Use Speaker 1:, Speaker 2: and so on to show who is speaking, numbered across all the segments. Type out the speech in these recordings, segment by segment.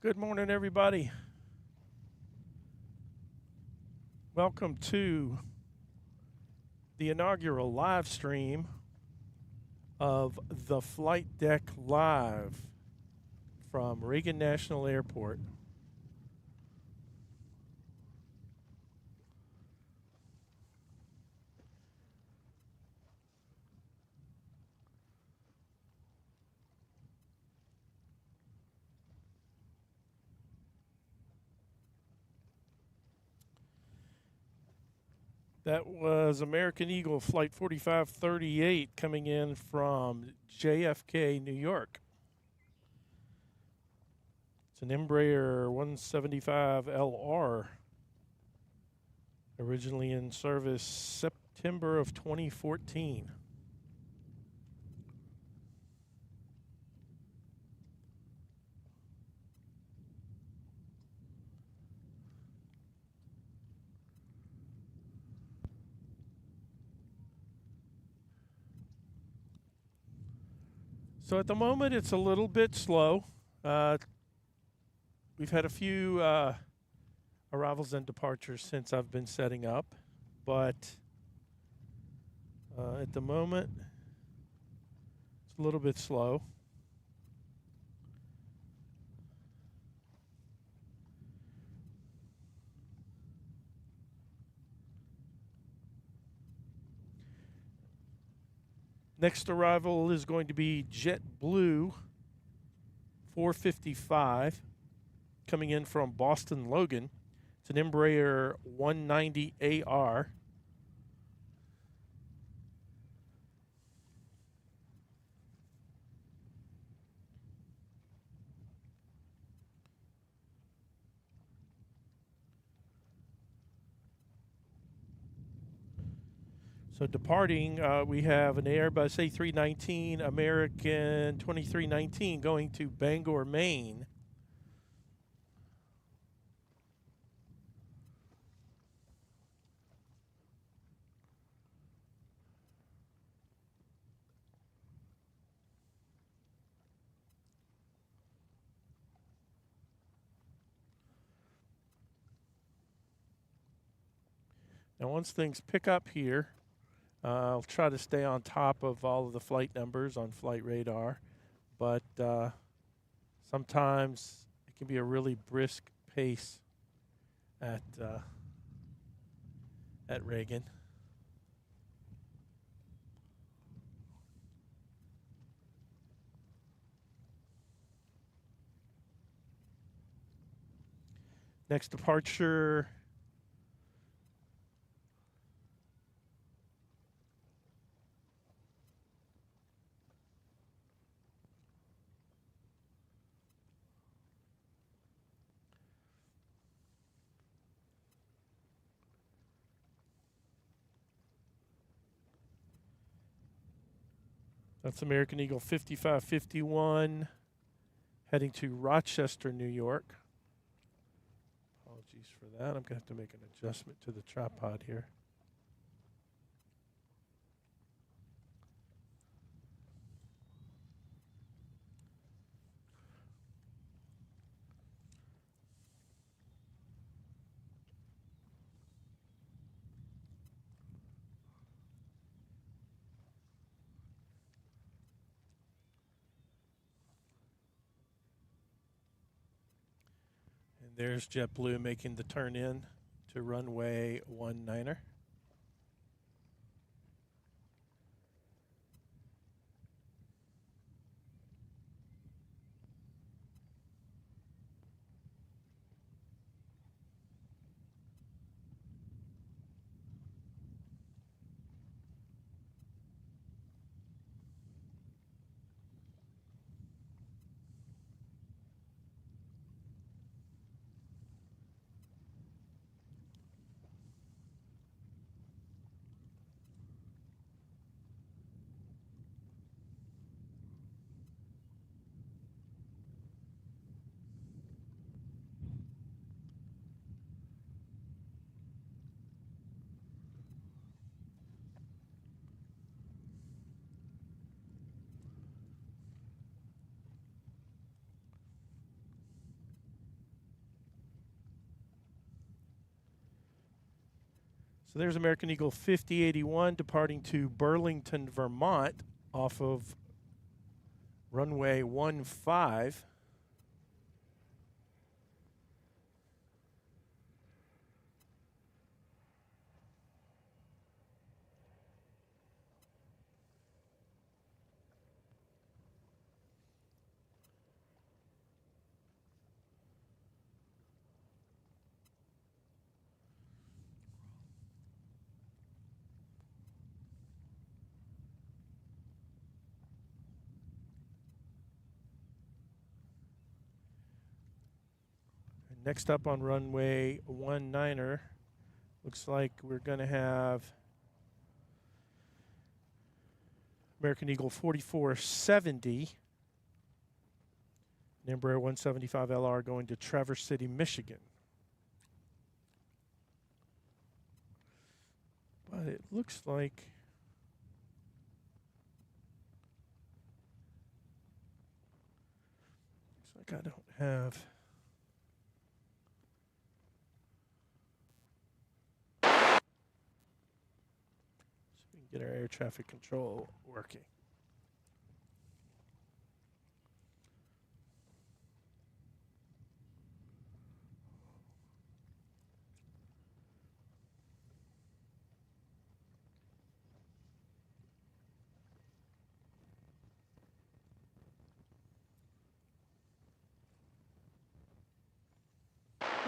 Speaker 1: Good morning, everybody. Welcome to the inaugural live stream of the Flight Deck Live from Reagan National Airport. That was American Eagle Flight 4538 coming in from JFK, New York. It's an Embraer 175LR, originally in service September of 2014. So at the moment, it's a little bit slow. We've had a few arrivals and departures since I've been setting up, but at the moment, it's a little bit slow. Next arrival is going to be JetBlue 455 coming in from Boston Logan. It's an Embraer 190AR. So departing, we have an Airbus A319 American 2319 going to Bangor, Maine. Now, once things pick up here, I'll try to stay on top of all of the flight numbers on Flight Radar, but sometimes it can be a really brisk pace at Reagan. Next departure. That's American Eagle 5551 heading to Rochester, New York. Apologies for that. I'm going to have to make an adjustment to the tripod here. There's JetBlue making the turn in to runway 19er. So there's American Eagle 5081 departing to Burlington, Vermont off of runway 15. Next up on runway 19, looks like we're going to have American Eagle 4470, Embraer 175 LR going to Traverse City, Michigan. But it looks like I don't have. Get our air traffic control working.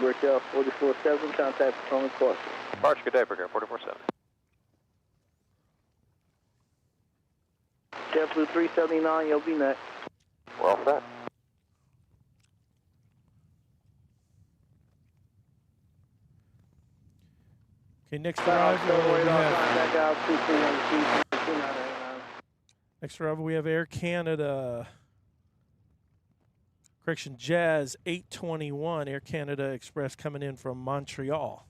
Speaker 2: Brickell 447, contact Potomac Cluster.
Speaker 3: Barge, good day, Brickell 447.
Speaker 2: JetBlue 379, you'll be next.
Speaker 3: Well set.
Speaker 1: Okay, next arrival we have. Next arrival we have Air Canada. Correction, Jazz 821, Air Canada Express coming in from Montreal.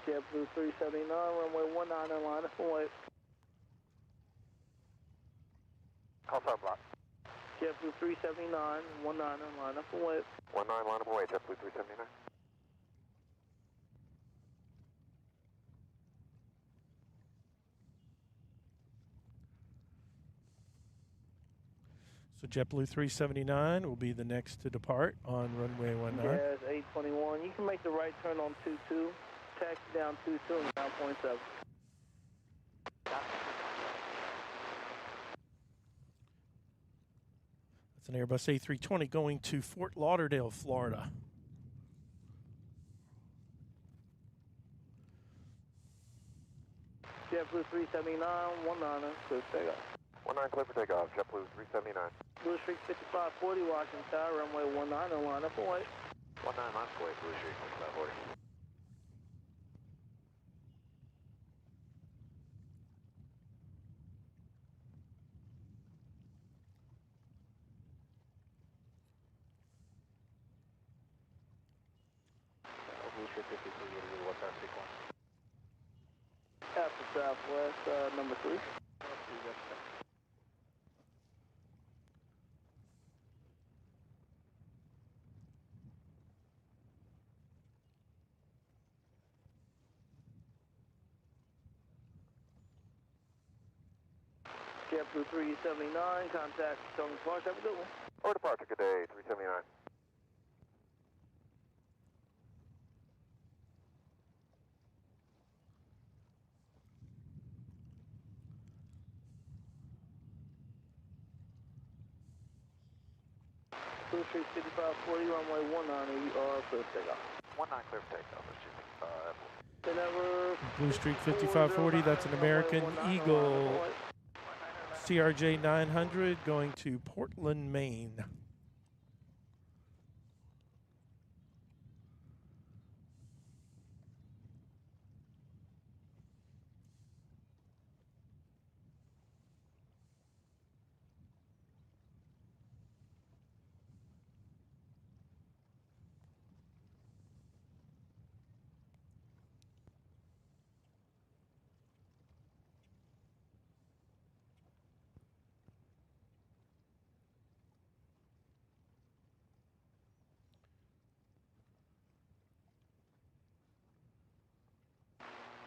Speaker 2: JetBlue 379, runway 19 line up and wait.
Speaker 3: Call sign block.
Speaker 2: JetBlue 379, 19 line up and wait.
Speaker 3: 19 line up away, JetBlue 379.
Speaker 1: So JetBlue 379 will be the next to depart on runway 19.
Speaker 2: Jazz 821, you can make the right turn on 22, taxi down 22 and down 0.7.
Speaker 1: That's an Airbus A320 going to Fort Lauderdale, Florida.
Speaker 2: JetBlue 379, 19, clear for takeoff.
Speaker 3: 19 clear for takeoff, JetBlue 379.
Speaker 2: Blue Streak 5540, Washington Tower, runway 19 line up and wait.
Speaker 3: 19 line up away, Blue Streak 5540. Blue Streak 5380, what's our sequence?
Speaker 2: After Southwest, number 3. JetBlue 379, contact Potomac Park, have a good one.
Speaker 3: Or departure, good day, 379.
Speaker 2: Blue Streak 5540, runway 19, you are clear for takeoff.
Speaker 3: 19 clear for takeoff, that's 255.
Speaker 1: Blue Streak 5540, that's an American Eagle CRJ 900 going to Portland, Maine.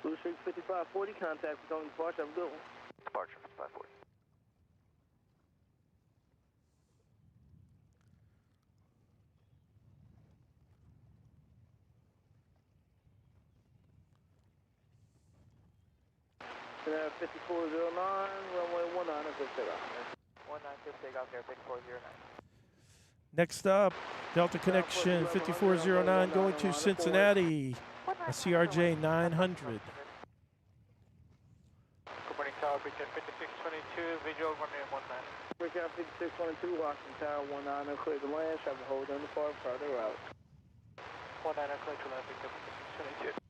Speaker 2: Blue Streak 5540, contact for Tony Departure. Have a good one.
Speaker 3: Departure 5540.
Speaker 2: Canal 5409, runway 19, good takeoff.
Speaker 3: 19, good takeoff there, 5409.
Speaker 1: Next up, Delta Connection 5409 going to Cincinnati, a CRJ 900.
Speaker 3: Good morning, Tower Bridge 5622, visual runway 19.
Speaker 2: Breakout 5622, Washington Tower 19, clear to land, travel hold on the far further route.
Speaker 3: 19, clear to land, Victor 5622.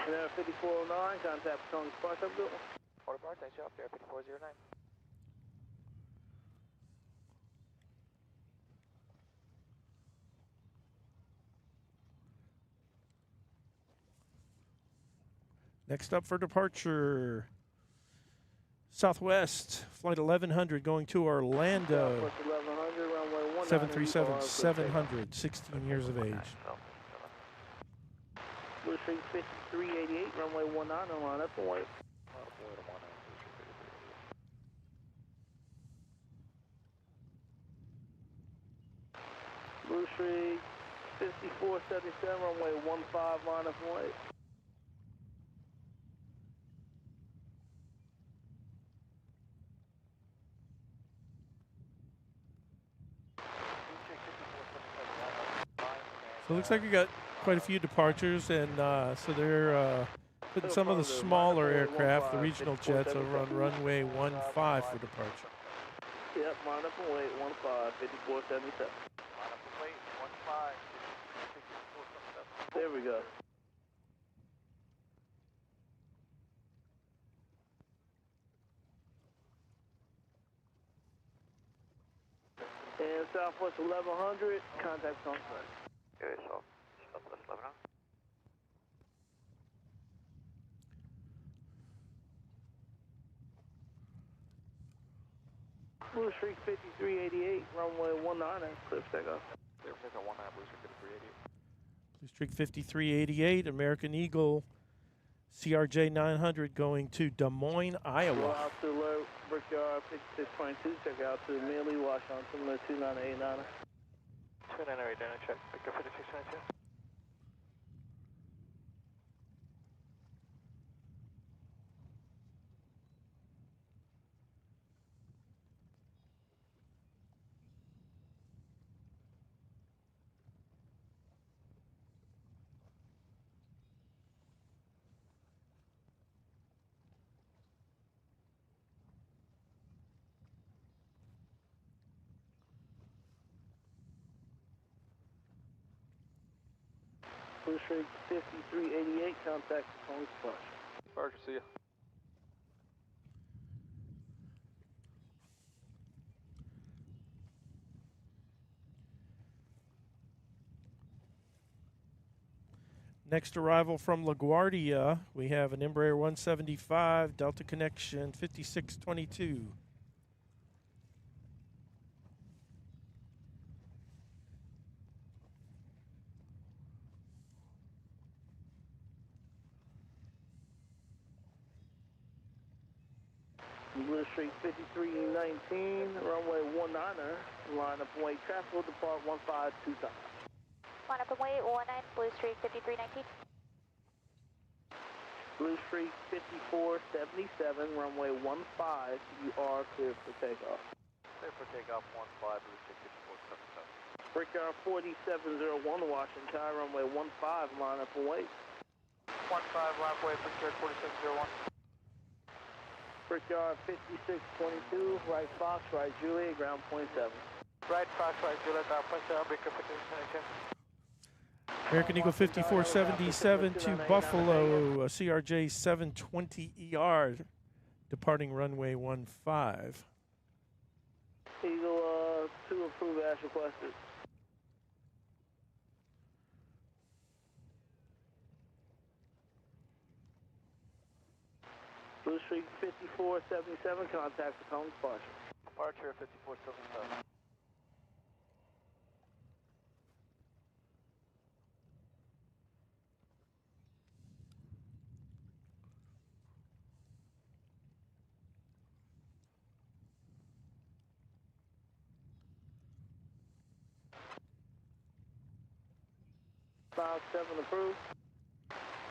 Speaker 2: Canal 5409, contact for Tony Departure. Have a good one.
Speaker 3: Order bar, thanks you up there, 5409.
Speaker 1: Next up for departure, Southwest, flight 1100 going to Orlando,
Speaker 2: Southwest 1100, runway 19.
Speaker 1: 737-700, 16 years of age.
Speaker 2: Blue Streak 5388, runway 19, line up and wait. Blue Streak 5477, runway 15, line up and wait.
Speaker 1: So it looks like we got quite a few departures, and so they're putting some of the smaller aircraft, the regional jets, over on runway 15 for departure.
Speaker 2: Yep, line up and wait, 15, 5477.
Speaker 3: Line up and wait, 15, 5477.
Speaker 2: There we go. And Southwest 1100, contact on site.
Speaker 3: Okay, so Southwest 1100.
Speaker 2: Blue Streak 5388, runway 19, clear for takeoff.
Speaker 3: Clear for takeoff 19, Blue Streak 5388.
Speaker 1: Blue Streak 5388, American Eagle, CRJ 900 going to Des Moines,
Speaker 2: Go
Speaker 1: Iowa.
Speaker 2: out to alert, Brickyard 5622, check out to Millie, Washington, 2989.
Speaker 3: 2989, check, Victor 5622.
Speaker 2: Blue Streak 5388, contact Tony Departure.
Speaker 3: Departure, see ya.
Speaker 1: Next arrival from LaGuardia, we have an Embraer 175, Delta Connection 5622.
Speaker 2: Blue Streak 5319, runway 19, line up and wait, traffic will depart 1525.
Speaker 4: Line up and wait, 19, Blue Streak 5319.
Speaker 2: Blue Streak 5477, runway 15, you are clear for takeoff.
Speaker 3: Clear for takeoff 15, Blue Streak 5477.
Speaker 2: Brickyard 4701, Washington Tower, runway 15, line up and wait.
Speaker 3: 15, line up and wait, Brickyard 4701.
Speaker 2: Brickyard 5622, right Fox, right Juliet, ground point 7.
Speaker 3: Right, Fox, right, Juliet, ground point 7, Victor 5622.
Speaker 1: American Eagle 5477 to Buffalo, CRJ 720ER, departing runway 15.
Speaker 2: Eagle 2 approved as requested. Street 5477, contact the cone departure.
Speaker 3: Departure 5477.
Speaker 2: Five 7 approved.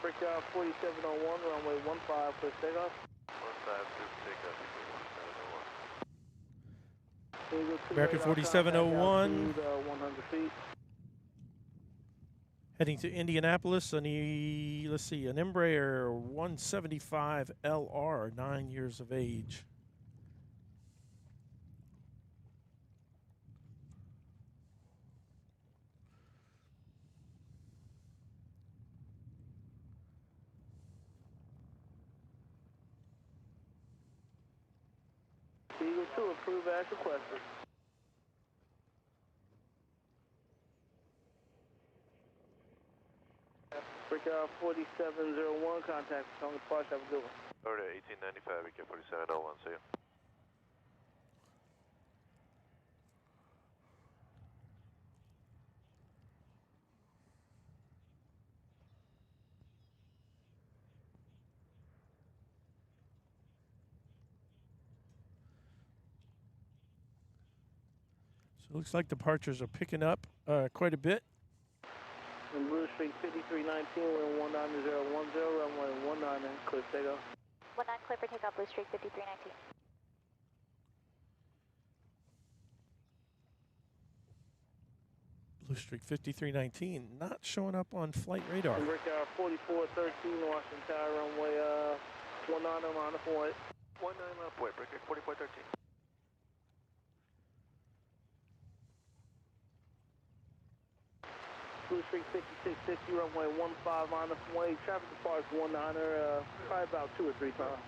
Speaker 2: Brickyard 4701, runway 15, clear takeoff.
Speaker 3: 15, clear takeoff.
Speaker 1: American 4701.
Speaker 2: 100 feet.
Speaker 1: Heading to Indianapolis on the, let's see, an Embraer 175 LR, 9 years of age.
Speaker 2: Eagle 2, approve as requested. Brickyard 4701, contact the cone departure. Have a good one.
Speaker 3: Order 1895, EK 4701, see you.
Speaker 1: So it looks like departures are picking up quite a bit.
Speaker 2: In Blue Street 5319, we're 19010, runway 19, clear takeoff.
Speaker 4: 19, clear for takeoff, Blue Street 5319.
Speaker 1: Blue Streak 5319, not showing up on flight radar.
Speaker 2: And Brickyard 4413, Washington Tower, runway 19, line of point.
Speaker 3: 19 left way, breaker 4413.
Speaker 2: Blue Street 5660, runway 15, line of way. Traffic departs 19, probably about 2 or 3 times.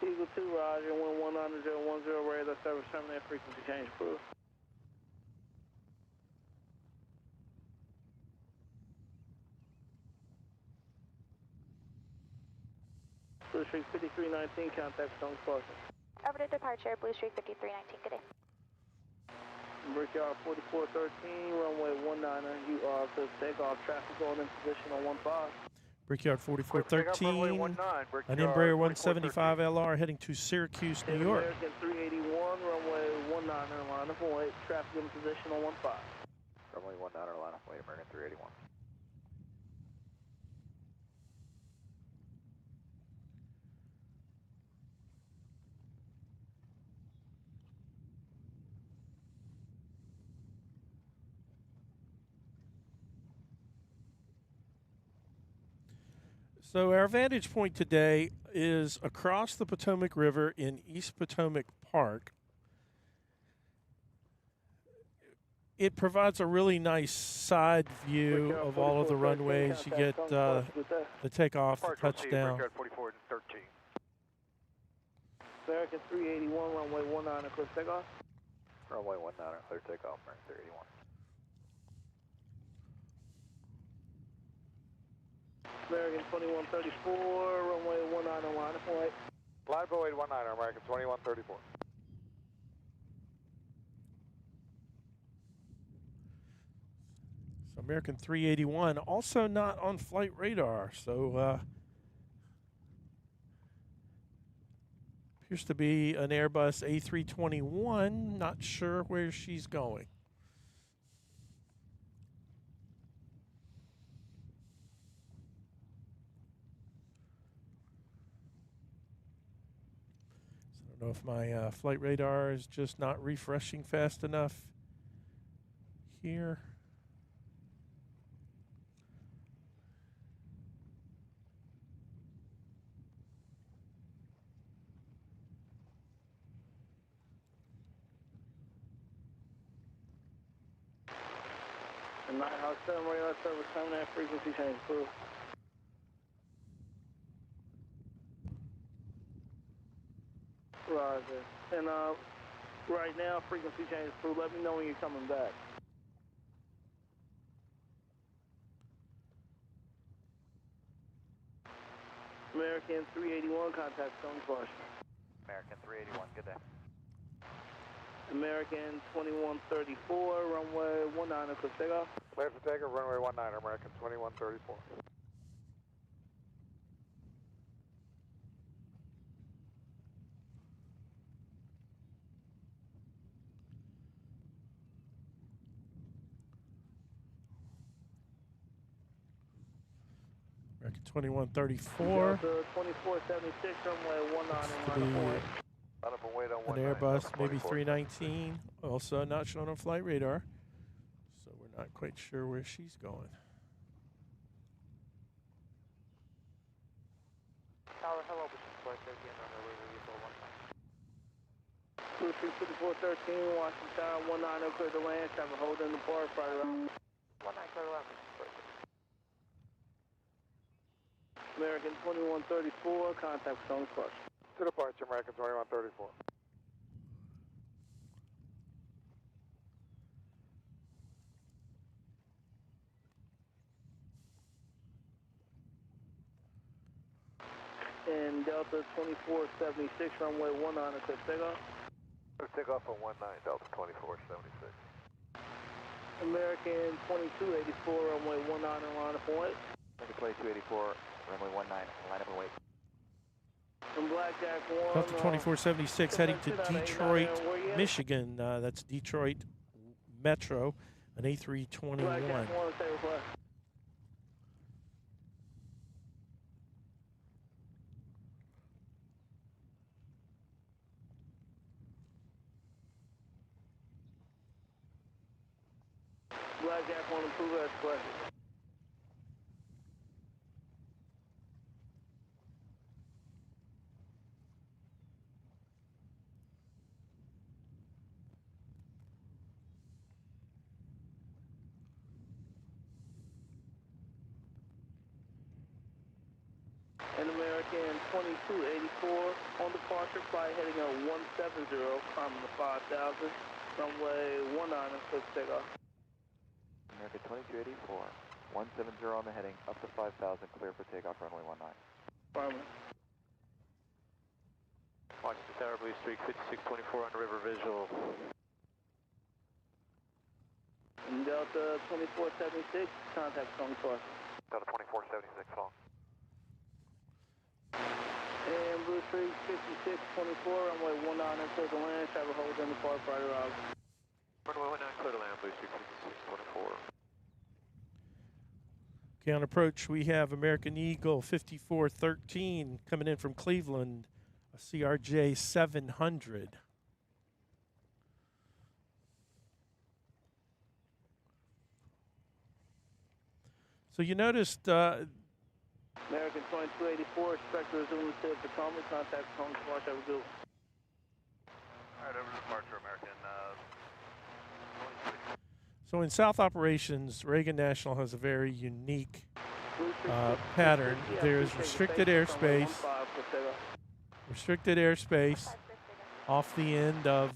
Speaker 2: Eagle 2, Roger, wind 19010, radar service terminate, frequency change approved. Blue Street 5319, contact Stone Departure.
Speaker 4: Over to departure, Blue Street 5319, good day.
Speaker 2: Brickyard 4413, runway 19, you are to take off, traffic going in position on 15.
Speaker 1: Brickyard 4413,
Speaker 3: Brickyard
Speaker 1: an Embraer 175 LR heading to Syracuse, New York.
Speaker 2: American 381, runway 19, line of way, traffic in position on 15.
Speaker 3: Runway 19, line of way, American 381.
Speaker 1: So our vantage point today is across the Potomac River in East Potomac Park. It provides a really nice side view of all of the runways. You get the takeoff, the touchdown.
Speaker 3: Brickyard 4413.
Speaker 2: American 381, runway 19, clear takeoff.
Speaker 3: Runway 19, clear takeoff, American 381.
Speaker 2: American 2134, runway 19, line of way.
Speaker 3: Live 0819, American 2134.
Speaker 1: So American 381, also not on flight radar. So appears to be an Airbus A321. Not sure where she's going. I don't know if my flight radar is just not refreshing fast enough here.
Speaker 2: And Nighthawk 7, radar service terminate, frequency change approved. Roger. Roger. And right now, frequency change through. Let me know when you're coming back. American 381, contact Stone Forest.
Speaker 3: American 381, good day.
Speaker 2: American 2134, runway 19, clear for takeoff.
Speaker 3: Clear for takeoff, runway 19, American 2134.
Speaker 1: American 2134.
Speaker 2: Delta 2476, runway 19, line of point.
Speaker 3: Line up and wait on
Speaker 1: An
Speaker 3: 19,
Speaker 1: Airbus,
Speaker 3: Delta
Speaker 1: maybe
Speaker 3: 24.
Speaker 1: 319, also not shown on flight radar. So we're not quite sure where she's going.
Speaker 3: Tower, hello, this is flight 13 on the river, vehicle 19.
Speaker 2: Blue Street 5413, Washington Tower 19, clear to land, traffic hold in the park, right around.
Speaker 3: 19, clear to land, this is flight 13.
Speaker 2: American 2134, contact Stone Forest.
Speaker 3: To departure, American 2134.
Speaker 2: And Delta 2476, runway 19, clear for takeoff.
Speaker 3: Clear takeoff on 19, Delta 2476.
Speaker 2: American 2284, runway 19, line of point.
Speaker 3: American 2284, runway 19, line up and wait.
Speaker 2: From Blackjack 1.
Speaker 1: Delta 2476 heading to Detroit, Michigan. That's Detroit Metro, an A321.
Speaker 2: Blackjack 1, say request. Blackjack 1, approve as requested. And American 2284 on departure, flight heading on 170, climbing to 5,000, runway 19, clear for takeoff.
Speaker 3: American 2284, 170 on the heading, up to 5,000, clear for takeoff, runway 19.
Speaker 2: Affirmative.
Speaker 3: Washington Tower, Blue Street 5624 on river visual.
Speaker 2: And Delta 2476, contact Stone Forest.
Speaker 3: Delta 2476, long.
Speaker 2: And Blue Street 5624, runway 19, clear to land, traffic hold in the park, right around.
Speaker 3: Runway 19, clear to land, Blue Street 5624.
Speaker 1: Okay, on approach, we have American Eagle 5413 coming in from Cleveland, a CRJ 700. So you noticed
Speaker 2: American 2284, expect to resume the Potomac, contact Stone Forest, have a good one.
Speaker 3: Alright, over to departure, American.
Speaker 1: so in South Operations, Reagan National has a very unique pattern. There's restricted airspace off the end of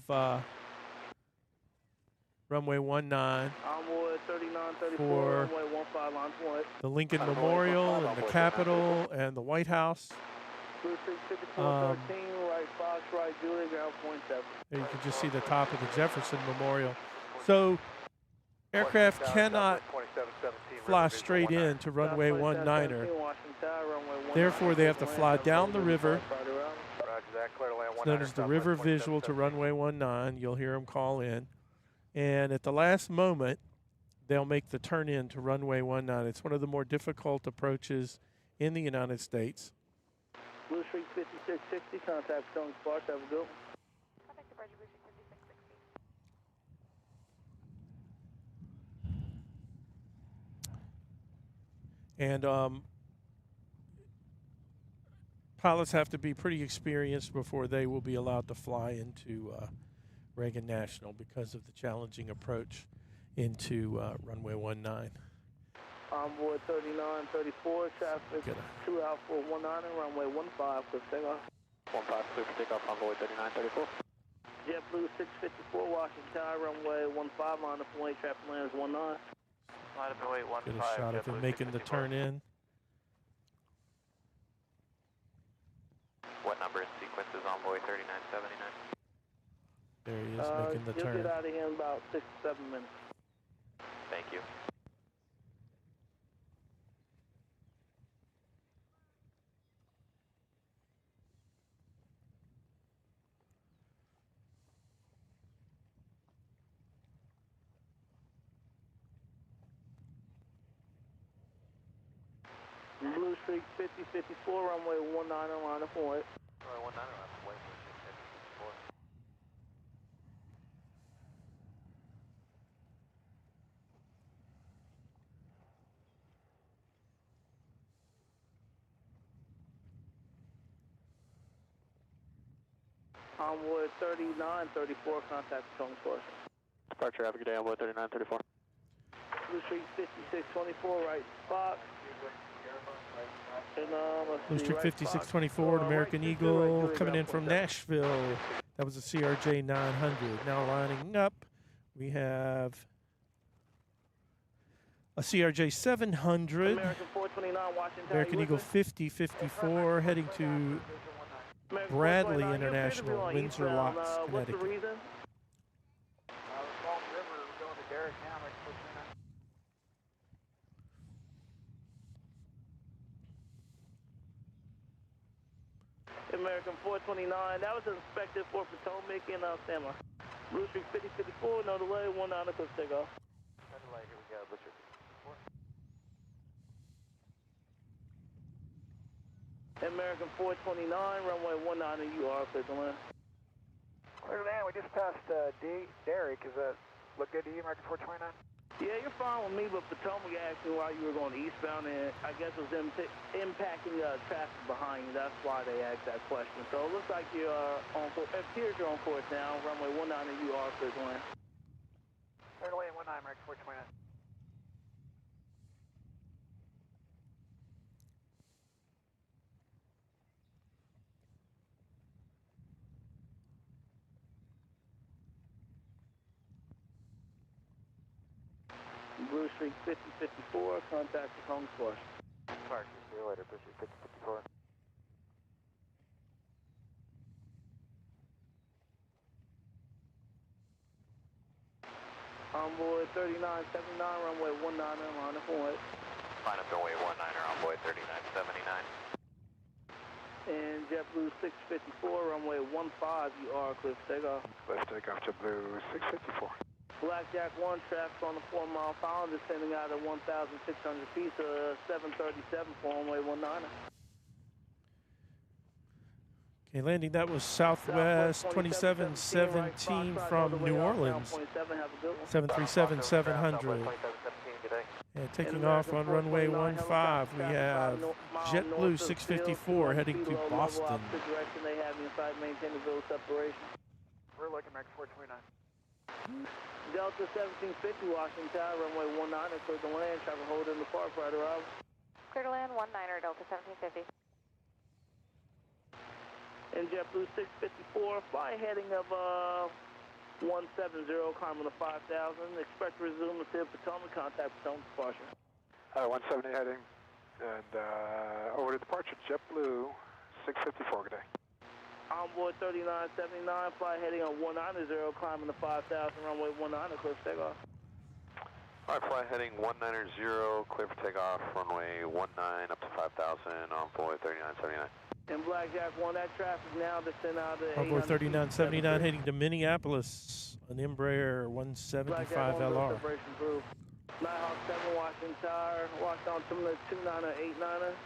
Speaker 1: runway 19
Speaker 2: Onboard 3934,
Speaker 1: for
Speaker 2: runway 15, line point.
Speaker 1: the Lincoln Memorial and the Capitol and the White House.
Speaker 2: Blue Street 5413, right Fox, right Julia, ground point 7.
Speaker 1: There you can just see the top of the Jefferson Memorial. So aircraft cannot fly straight in to runway 19er. Therefore, they have to fly down the river. It's known as the river visual to runway 19. You'll hear them call in. And at the last moment, they'll make the turn in to runway 19. It's one of the more difficult approaches in the United States.
Speaker 2: Blue Street 5660, contact Stone Forest, have a good one.
Speaker 4: Contact departure, Blue Street 5660.
Speaker 1: And pilots have to be pretty experienced before they will be allowed to fly into Reagan National because of the challenging approach into runway 19.
Speaker 2: Onboard 3934, traffic 2 Alpha 19, runway 15, clear takeoff.
Speaker 3: 15, clear for takeoff, envoy 3934.
Speaker 2: JetBlue 654, Washington Tower, runway 15, line up and wait, traffic lands 19.
Speaker 3: Line up and wait, 15.
Speaker 1: Get a shot of him making the turn in.
Speaker 3: What number in sequence is envoy 3979?
Speaker 1: There he is making the
Speaker 2: You'll
Speaker 1: turn.
Speaker 2: get out of here in about 6 to 7 minutes.
Speaker 3: Thank you.
Speaker 2: Blue Streak 5054, runway 19, line up and wait.
Speaker 3: Runway 19, line up and wait, Blue Streak 5054.
Speaker 2: Envoy 3934, contact Potomac Force.
Speaker 3: Departure, have a good day, envoy 3934.
Speaker 2: Blue Streak 5624, right spot. And,
Speaker 1: Blue Streak
Speaker 2: right
Speaker 1: 5624,
Speaker 2: spot.
Speaker 1: American
Speaker 2: Right,
Speaker 1: Eagle
Speaker 2: right,
Speaker 1: coming in
Speaker 2: right,
Speaker 1: from
Speaker 2: right.
Speaker 1: Nashville. That was a CRJ 900. Now lining up, we have a CRJ 700.
Speaker 2: American 429, Washington.
Speaker 1: American Eagle 5054 heading to Bradley International, Windsor Locks,
Speaker 2: What's the
Speaker 1: Connecticut.
Speaker 2: reason?
Speaker 3: Long River, going to Derrick now, right 429.
Speaker 2: American 429, that was inspected for Potomac and Stanley. Blue Streak 5054, no delay, 19 clear for takeoff.
Speaker 3: No delay, here we go, Blue Streak 54.
Speaker 2: American 429, runway 19, and you are clear to land.
Speaker 3: Clear to land, we just passed Derrick. Does that look good to you, American 429?
Speaker 2: Yeah, you're fine with me, but Potomac asked me why you were going eastbound, and I guess it was impacting traffic behind you. That's why they asked that question. So it looks like you're on course. It appears you're on course now. Runway 19, and you are clear to land.
Speaker 3: Clear to land, 19, American 429.
Speaker 2: Blue Streak 5054, contact Potomac Force.
Speaker 3: Departure, see you later, Blue Streak 5054.
Speaker 2: Envoy 3979, runway 19, line up and wait.
Speaker 3: Line up and wait, 19er, envoy 3979.
Speaker 2: And JetBlue 654, runway 15, you are clear for takeoff.
Speaker 3: Let's take off JetBlue 654.
Speaker 2: Blackjack 1, traffic on the 4 Mile Island, descending out at 1,600 feet to 737 for runway 19.
Speaker 1: Okay, landing that was Southwest 2717 from New Orleans. 737-700. And taking off on runway 15, we have JetBlue 654 heading to Boston.
Speaker 2: They have inside maintain the visual separation.
Speaker 3: We're looking Max 429.
Speaker 2: Delta 1750, Washington Tower, runway 19, clear to land, traffic hold in the park, right arrival.
Speaker 4: Clear to land, 19er, Delta 1750.
Speaker 2: And JetBlue 654, fly heading of 170, climbing to 5,000. Expect to resume the field Potomac, contact Potomac departure.
Speaker 3: 170 heading, and over to departure, JetBlue 654, good day.
Speaker 2: Envoy 3979, fly heading on 190, climbing to 5,000, runway 19, clear for takeoff.
Speaker 3: Alright, fly heading 190, clear for takeoff, runway 19 up to 5,000, envoy 3979.
Speaker 2: And Blackjack 1, that traffic now descend out of
Speaker 1: Envoy 3979 heading to Minneapolis, an Embraer 175 LR.
Speaker 2: Nighthawk 7, Washington Tower, watch on similar 29er, 89er,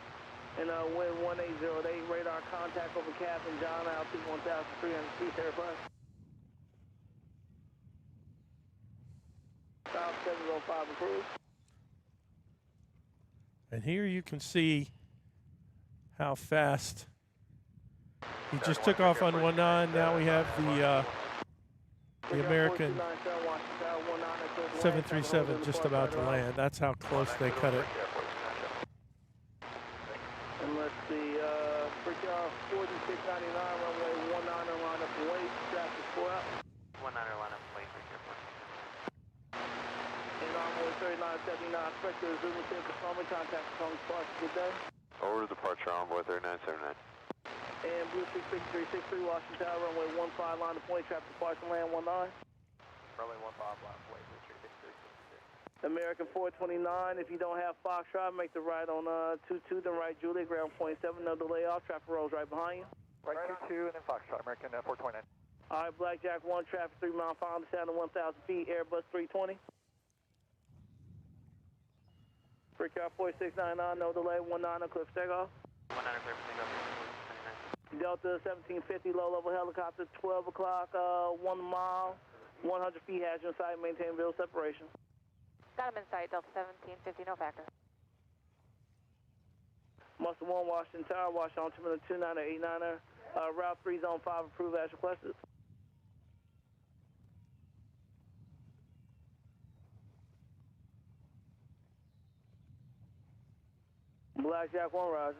Speaker 2: and wind 1808, radar contact over Cap and John, altitude 1,300 feet, Airbus. South 705 approved.
Speaker 1: And here you can see how fast he just took off on 19. Now we have the American 737 just about to land. That's how close they cut it.
Speaker 2: And let's Brickyard 4699, runway 19, line up and wait. Traffic 4 out.
Speaker 3: 19 line up, wait, Brickyard 46.
Speaker 2: And onboard 3979, Spectre, Zoom and Tim Patrolman, contact Tongue Sparks, good day.
Speaker 3: Over to departure, onboard 3979.
Speaker 2: And Blue Street 5363, Washington Tower, runway 15, line of point, traffic departure, land 19.
Speaker 3: Runway 15, line of point, Blue Street 5363.
Speaker 2: American 429, if you don't have Foxtrot, make the right on 22, then right Juliet, ground 27, no delay off, traffic rolls right behind you.
Speaker 3: Right 22 and then Foxtrot, American 429.
Speaker 2: All right, Blackjack 1, traffic 3 mile final, sound 1,000 feet, Airbus 320. Brickyard 4699, no delay, 19, cliff takeoff.
Speaker 3: 19 clear for takeoff, 49.
Speaker 2: Delta 1750, low-level helicopter, 12 o'clock, 1 mile, 100 feet, hatch in sight, maintain visual separation.
Speaker 4: Got him in sight, Delta 1750, no factor.
Speaker 2: Muscle 1, Washington Tower, Washington altimeter 2989er, Route 3, Zone 5, approved as requested. Blackjack 1, Roger.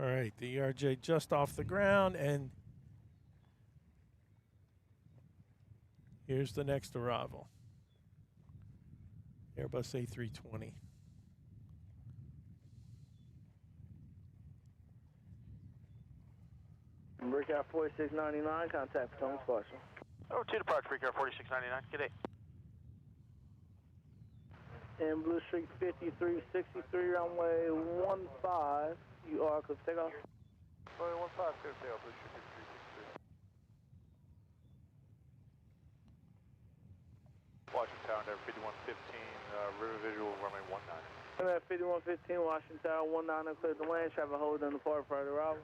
Speaker 1: All right, the ERJ just off the ground, and here's the next arrival. Airbus A320.
Speaker 2: Brickyard 4699, contact Potomac Sparshall.
Speaker 3: Oh, 2 departure, Brickyard 4699, good day.
Speaker 2: And Blue Street 5363, runway 15, you are cliff takeoff.
Speaker 3: Runway 15, clear takeoff, Blue Street 5363. Washington Tower, Endeavor 5115, river visual, runway 19.
Speaker 2: And at 5115, Washington Tower, 19, clear the land, traffic hold in the port for the arrival.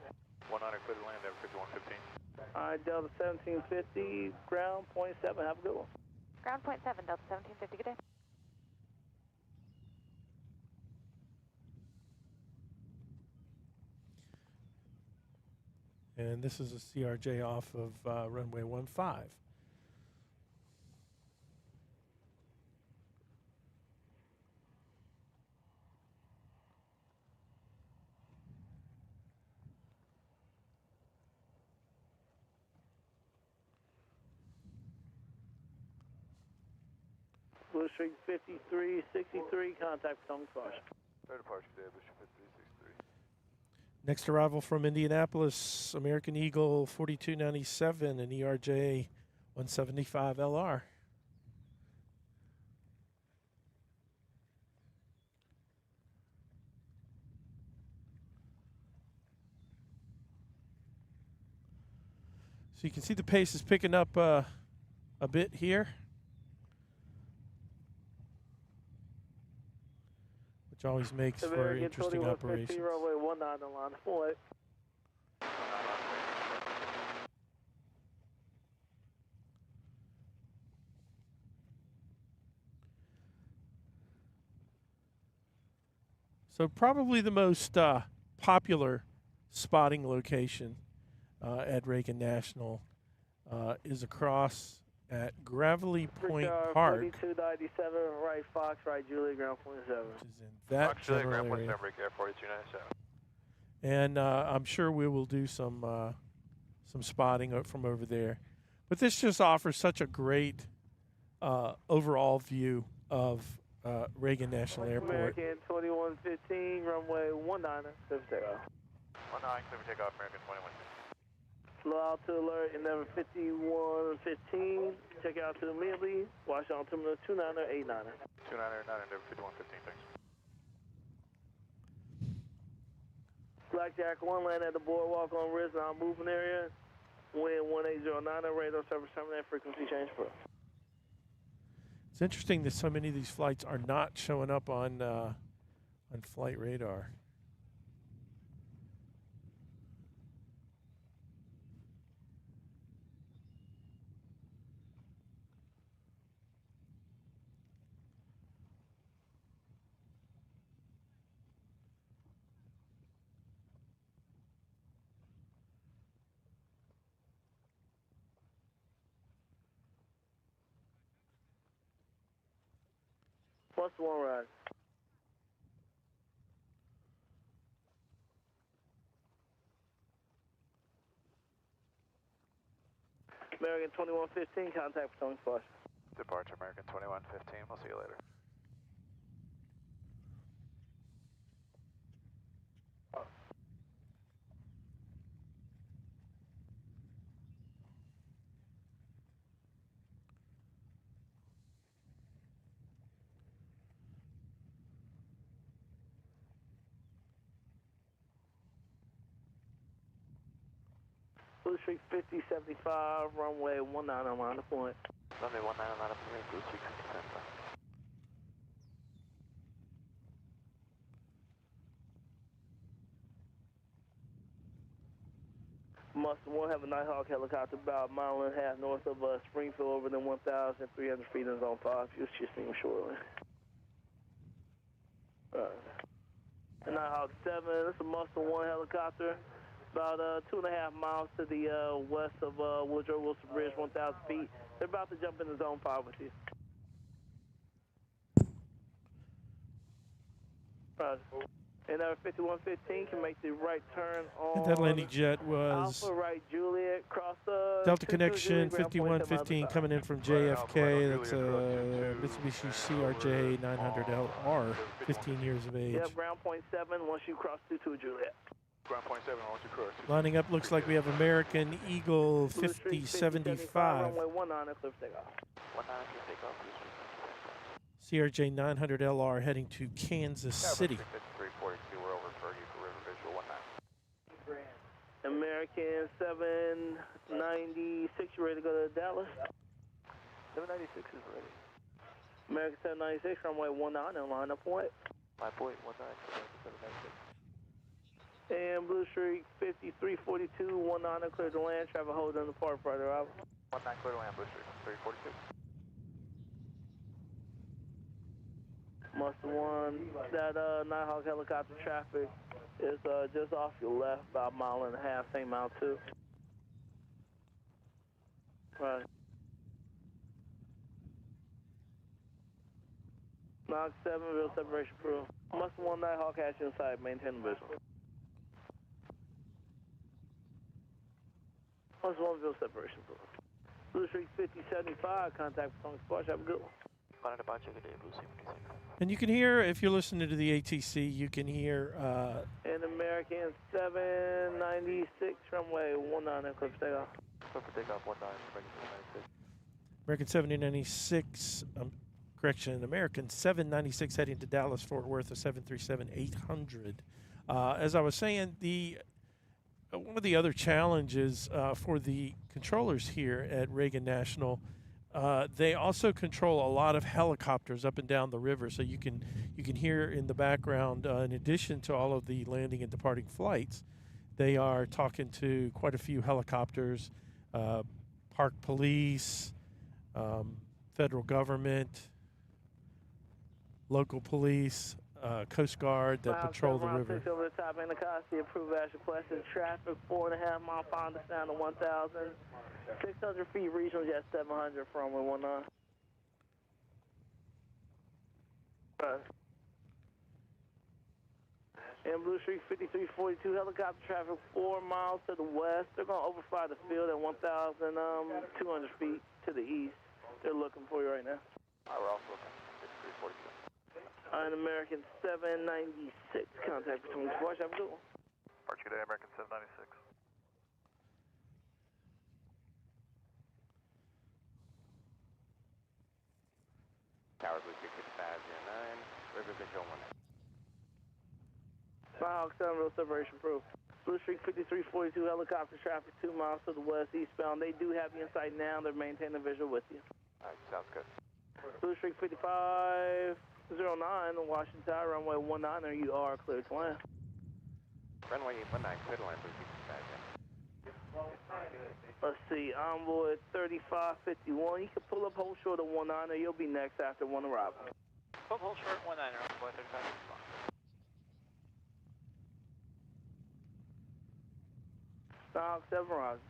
Speaker 3: 19 clear to land, Endeavor 5115.
Speaker 2: All right, Delta 1750, ground, point 7, have a good one.
Speaker 4: Ground point 7, Delta 1750, good day.
Speaker 1: And this is a CRJ off of runway 15.
Speaker 2: Blue Street 5363, contact Potomac Sparshall.
Speaker 3: Third departure, day, Blue Street 5363.
Speaker 1: Next arrival from Indianapolis, American Eagle 4297 and ERJ 175 LR. So you can see the pace is picking up a bit here, which always makes for interesting operations.
Speaker 2: Runway 19 on line, full eight.
Speaker 1: So probably the most popular spotting location at Reagan National is across at Gravelly Point Park,
Speaker 2: 4297, right Fox, right Julie, ground point 7.
Speaker 1: which is in that
Speaker 3: Fox, Julie,
Speaker 1: general
Speaker 3: ground point
Speaker 1: area.
Speaker 3: 7, Brickyard 4297.
Speaker 1: And I'm sure we will do some spotting from over there. But this just offers such a great overall view of Reagan National Airport.
Speaker 2: American 2115, runway 19, cliff takeoff.
Speaker 3: 19, clear for takeoff, American 2115.
Speaker 2: Slow out to alert, Endeavor 5115, check out to immediately, Washington altimeter 2989.
Speaker 3: 299, Endeavor 5115, thanks.
Speaker 2: Blackjack 1, land at the boardwalk on Riz, non-movement area, wind 1809, radar service terminate, frequency change for.
Speaker 1: It's interesting that so many of these flights are not showing up on flight radar.
Speaker 2: What's the one ride? American 2115, contact Potomac Squash.
Speaker 3: Departure American 2115. We'll see you later.
Speaker 2: Blue Streak 5075, runway 19 on line of point.
Speaker 3: Runway 19 on line of point, Blue Streak 5075.
Speaker 2: Mustang 1 have a Nighthawk helicopter about a mile and a half north of Springfield, over than 1,300 feet in zone 5. You'll see him shortly. The Nighthawk 7, this is a Mustang 1 helicopter, about 2.5 miles to the west of Woodrow Wilson Bridge, 1,000 feet. They're about to jump into zone 5 with you. And 5115 can make the right turn on.
Speaker 1: And that landing jet was
Speaker 2: Alpha right Juliet, cross
Speaker 1: Delta Connection 5115 coming in from JFK. That's a Mitsubishi CRJ 900LR, 15 years of age.
Speaker 2: Yep, ground point 7 once you cross 22 Juliet.
Speaker 3: Ground point 7 once you cross.
Speaker 1: Lining up looks like we have American Eagle 5075.
Speaker 2: Runway 19 clear for takeoff.
Speaker 3: 19 clear takeoff.
Speaker 1: CRJ 900LR heading to Kansas City.
Speaker 3: 5342, we're over for you for River Visual 19.
Speaker 2: American 796, you ready to go to Dallas?
Speaker 3: 796 is ready.
Speaker 2: American 796, runway 19 and line up point.
Speaker 3: 5.19, 796.
Speaker 2: And Blue Streak 5342, 19 clear to land, traffic hold on the park for arrival.
Speaker 3: 19 clear to land, Blue Streak 342.
Speaker 2: Mustang 1, that Nighthawk helicopter traffic is just off your left, about a mile and a half, same mile 2. Right. Knox 7, real separation crew. Mustang 1 Nighthawk has you inside, maintain the visual. Mustang 1 real separation crew. Blue Streak 5075, contact Potomac Squash, have a good one.
Speaker 1: And you can hear, if you're listening to the ATC, you can hear...
Speaker 2: And American 796, runway 19, clear for takeoff.
Speaker 3: Clear for takeoff, 19, American 796.
Speaker 1: American 796, correction, American 796 heading to Dallas, Fort Worth, a 737-800. As I was saying, one of the other challenges for the controllers here at Reagan National, they also control a lot of helicopters up and down the river, so you can hear in the background, in addition to all of the landing and departing flights, they are talking to quite a few helicopters, park police, federal government, local police, Coast Guard that patrol the river.
Speaker 2: Over the top, Anacostia, approved as requested. Traffic 4.5 mile pound down to 1,600 feet. Regional jet 700 from 19. And Blue Streak 5342 helicopter traffic 4 miles to the west. They're going to overfly the field at 1,200 feet to the east. They're looking for you right now.
Speaker 3: We're also looking. 5342.
Speaker 2: An American 796, contact between Squash, have a good one.
Speaker 3: Archie today, American 796. Tower Blue Streak 5509, River Visual 19.
Speaker 2: Nighthawk 7, real separation proof. Blue Streak 5342 helicopter traffic 2 miles to the west, eastbound. They do have you in sight now. They're maintaining visual with you.
Speaker 3: Alright, sounds good.
Speaker 2: Blue Streak 5509, Washington Tower, runway 19, you are cleared to land.
Speaker 3: Runway 19, clear to land, Blue Streak 5509.
Speaker 2: Let's see, Envoy 3551. You can pull up hold short of 19, you'll be next after one arrival.
Speaker 5: Pull up hold short 19, Envoy 3551.
Speaker 2: Nighthawk 7, Roger.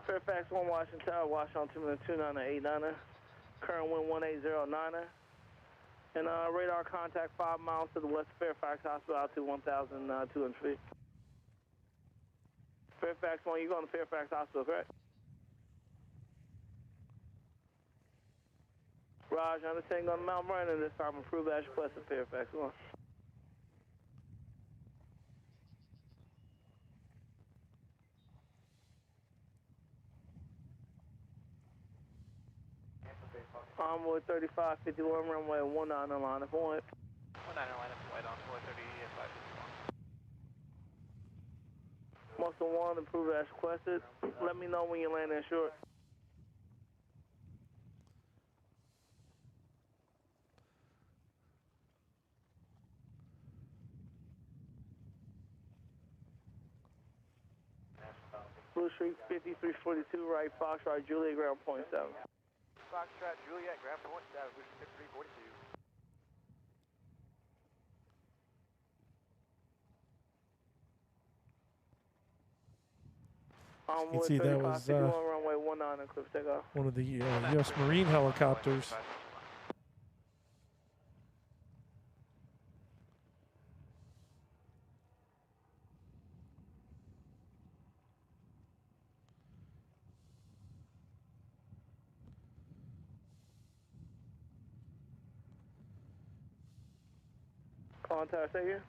Speaker 2: Fairfax 1 Washington Tower, Washington 22989. Current wind 1809. And radar contact 5 miles to the west of Fairfax Hospital, out to 1,200 feet. Fairfax 1, you're going to Fairfax Hospital, correct? Raj, I understand going to Mount Vernon this time. Approve as requested, Fairfax 1. Envoy 3551, runway 19 on line of point.
Speaker 5: 19 line up white on 430, 551.
Speaker 2: Muscle 1, approve as requested. Let me know when you land in short. Blue Street 5342, right, Foxtrot, Juliet, ground point 7.
Speaker 5: Foxtrot, Juliet, ground point 7, Blue Street 5342.
Speaker 1: You can see that was
Speaker 2: runway 19 and cliff takeoff.
Speaker 1: one of the U.S. Marine helicopters.
Speaker 2: Contact here.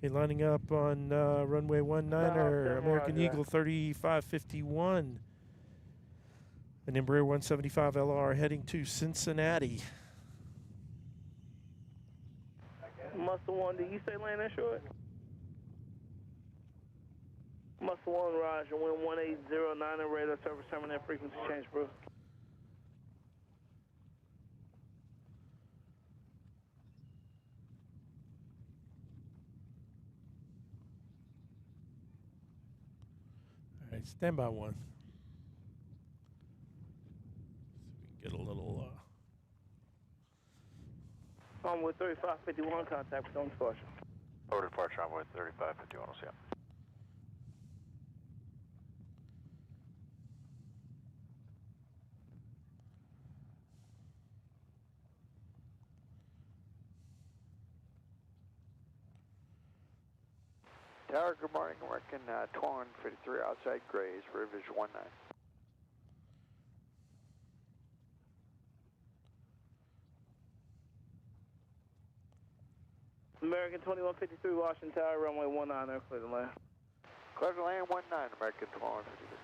Speaker 1: Okay, lining up on runway 19 American Eagle 3551. An Embraer 175 LR heading to Cincinnati.
Speaker 2: Muscle 1, did you say land in short? Muscle 1, Roger, wind 1809 and radar service terminate frequency change, bro.
Speaker 1: All right, stand by 1. So we can get a little.
Speaker 2: Envoy 3551, contact with departure.
Speaker 3: Over departure, Envoy 3551, we'll see you.
Speaker 6: Tower, good morning. Working 2153 outside Grays, Rivision 19.
Speaker 2: American 2153, Washington Tower, runway 19, clear to land.
Speaker 6: Clear to land 19, American 2153.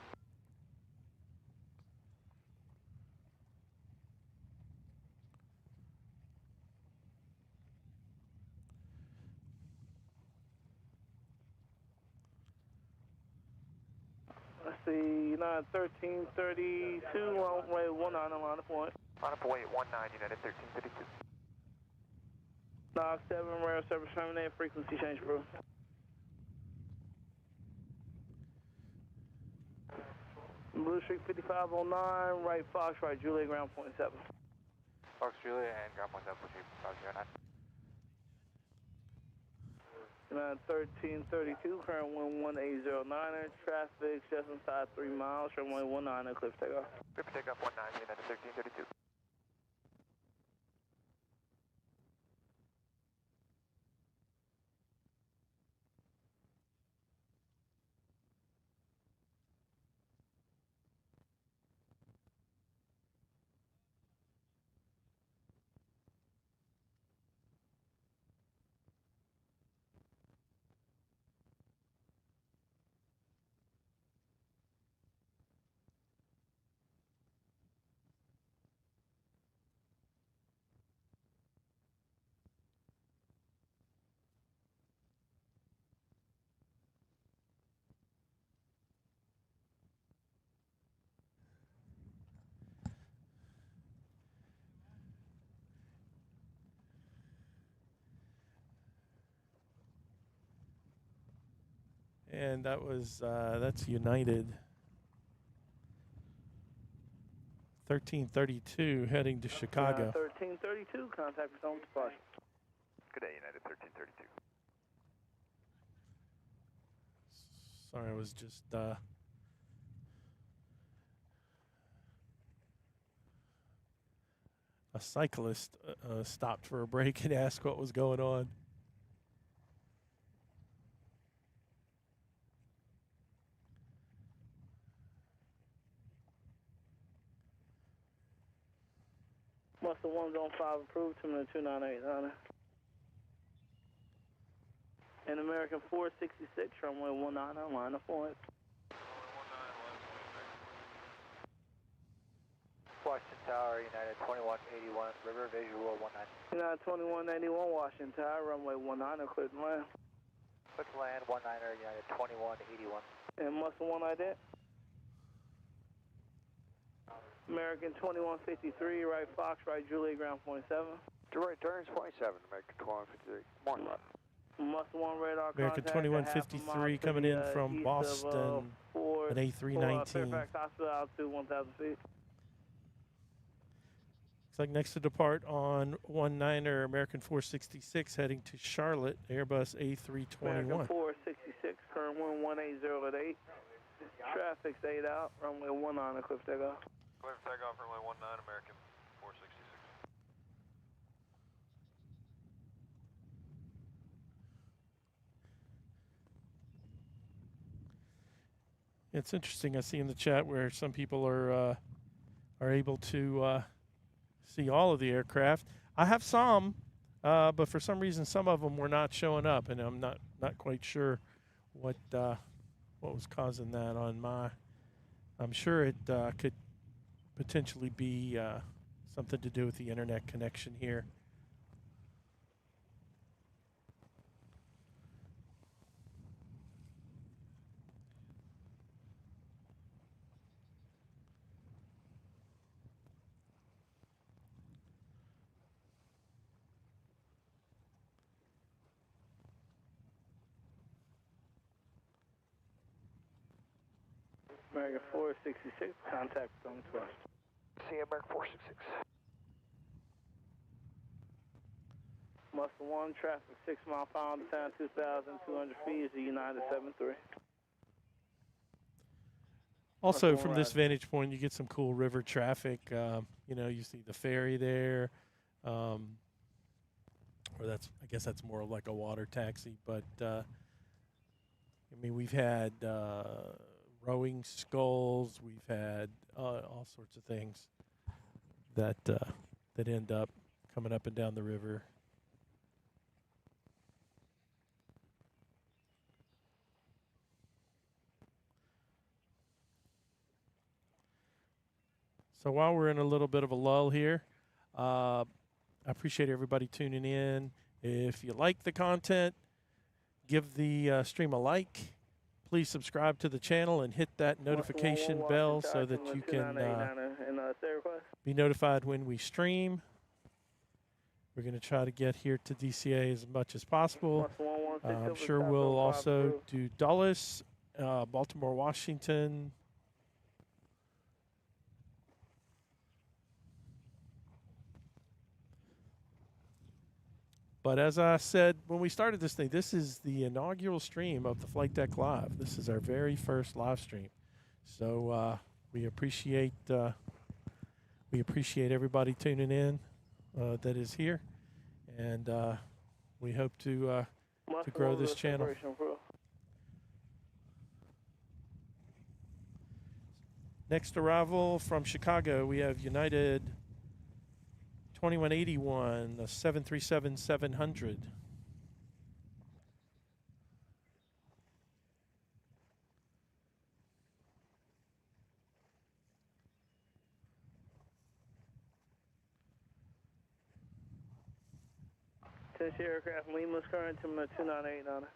Speaker 2: Let's see, 1332, runway 19 on line of point.
Speaker 5: Line up away 19, United 1332.
Speaker 2: Knock 7, rail service terminate, frequency change, bro. Blue Street 5509, right Foxtrot, Juliet, ground point 7.
Speaker 5: Fox, Juliet, and ground point 7, Blue Street 509.
Speaker 2: 1332, current wind 1809, traffic just inside 3 miles, runway 19, cliff takeoff.
Speaker 5: Cliff takeoff 19, United 1332.
Speaker 1: And that was that's United 1332 heading to Chicago.
Speaker 2: 1332, contact with home departure.
Speaker 3: Good day, United 1332.
Speaker 1: Sorry, I was just a cyclist stopped for a break and asked what was going on.
Speaker 2: Muster 1 Zone 5 approved, 298 Honor. And American 466, runway 19 on line of flight.
Speaker 5: Washington Tower, United 2181, River Visual 19.
Speaker 2: United 2181, Washington Tower, runway 19, cleared to land.
Speaker 5: Clear to land, 19er, United 2181.
Speaker 2: And Muster 1 ident. American 2153, right Fox, right Juliet, ground 27.
Speaker 6: To right turns 27, American 2153. Morning.
Speaker 2: Muster 1 radar
Speaker 1: American
Speaker 2: contact
Speaker 1: 2153 coming in from Boston, an A319.
Speaker 2: Fairfax Hospital, altitude 1,000 feet.
Speaker 1: Looks like next to depart on 19er American 466 heading to Charlotte, Airbus A321.
Speaker 2: American 466, current wind 180 at 8. Traffic's 8 out, runway 19, cliff takeoff.
Speaker 3: Clear for takeoff, runway 19, American 466.
Speaker 1: It's interesting. I see in the chat where some people are able to see all of the aircraft. I have some, but for some reason some of them were not showing up, and I'm not quite sure what was causing that on my. I'm sure it could potentially be something to do with the internet connection here.
Speaker 2: American 466, contact on 12.
Speaker 6: See American 466.
Speaker 2: Muster 1, traffic 6 mile per hour, descent 2,200 feet is the United 73.
Speaker 1: Also, from this vantage point, you get some cool river traffic. You know, you see the ferry there, or I guess that's more like a water taxi. But I mean, we've had rowing sculls, we've had all sorts of things that end up coming up and down the river. So while we're in a little bit of a lull here, I appreciate everybody tuning in. If you like the content, give the stream a like. Please subscribe to the channel and hit that notification bell so that you can be notified when we stream. We're going to try to get here to DCA as much as possible. I'm sure we'll also do Dulles, Baltimore, Washington. But as I said when we started this thing, this is the inaugural stream of the Flight Deck Live. This is our very first live stream. So we appreciate everybody tuning in that is here, and we hope to grow this channel. Next arrival from Chicago, we have United 2181, a 737-700.
Speaker 2: Tennessee aircraft, Lima's current, 298 on it.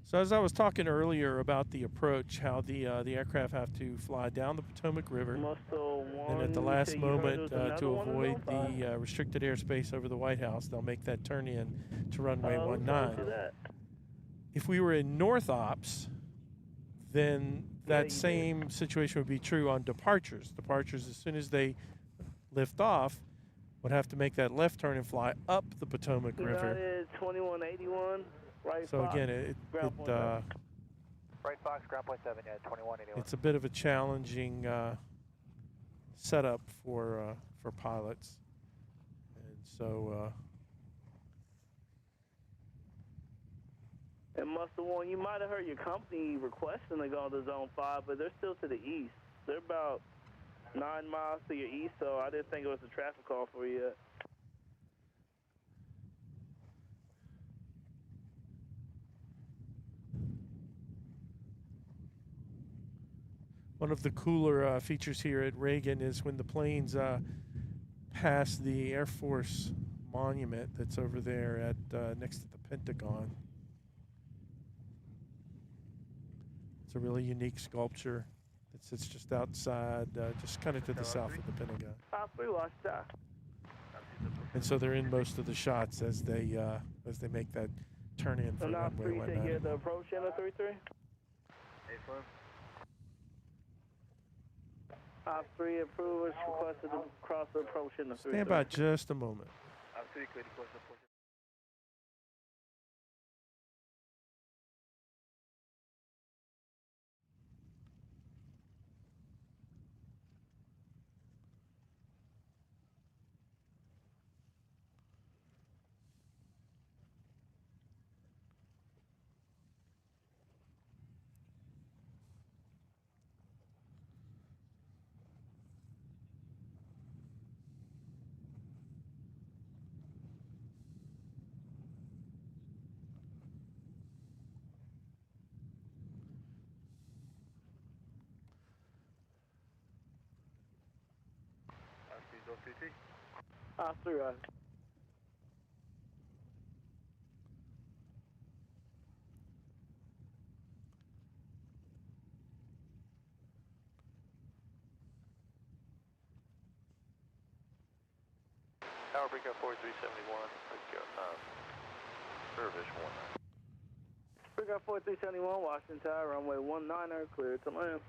Speaker 1: So as I was talking earlier about the approach, how the aircraft have to fly down the Potomac River, and at the last moment to avoid the restricted airspace over the White House, they'll make that turn in to runway 19. If we were in North Ops, then that
Speaker 2: you did.
Speaker 1: same situation would be true on departures. Departures, as soon as they lift off, would have to make that left turn and fly up the Potomac River.
Speaker 2: United 2181, right
Speaker 1: So
Speaker 2: Fox,
Speaker 1: again,
Speaker 2: ground point seven.
Speaker 5: Right Fox, ground point 7, yeah, 2181.
Speaker 1: it's a bit of a challenging setup for pilots, and so
Speaker 2: And Muscle One, you might have heard your company requesting to go to Zone 5, but they're still to the east. They're about 9 miles to your east, so I didn't think it was a traffic call for you yet.
Speaker 1: one of the cooler features here at Reagan is when the planes pass the Air Force monument that's over there at next to the Pentagon. It's a really unique sculpture that sits just outside, just kind of to the south of the Pentagon.
Speaker 2: Watch that.
Speaker 1: And so they're in most of the shots as they make that turn in for
Speaker 2: And now
Speaker 1: runway
Speaker 2: 3 to
Speaker 1: 19.
Speaker 2: get the approach in the 33. 3 approved, requested to cross the approach in the 33.
Speaker 1: Stand by just a moment.
Speaker 2: Three, right.
Speaker 3: Tower Breakout 4371, River Vision 19.
Speaker 2: Breakout 4371, Washington Tower, runway 19er, clear to land.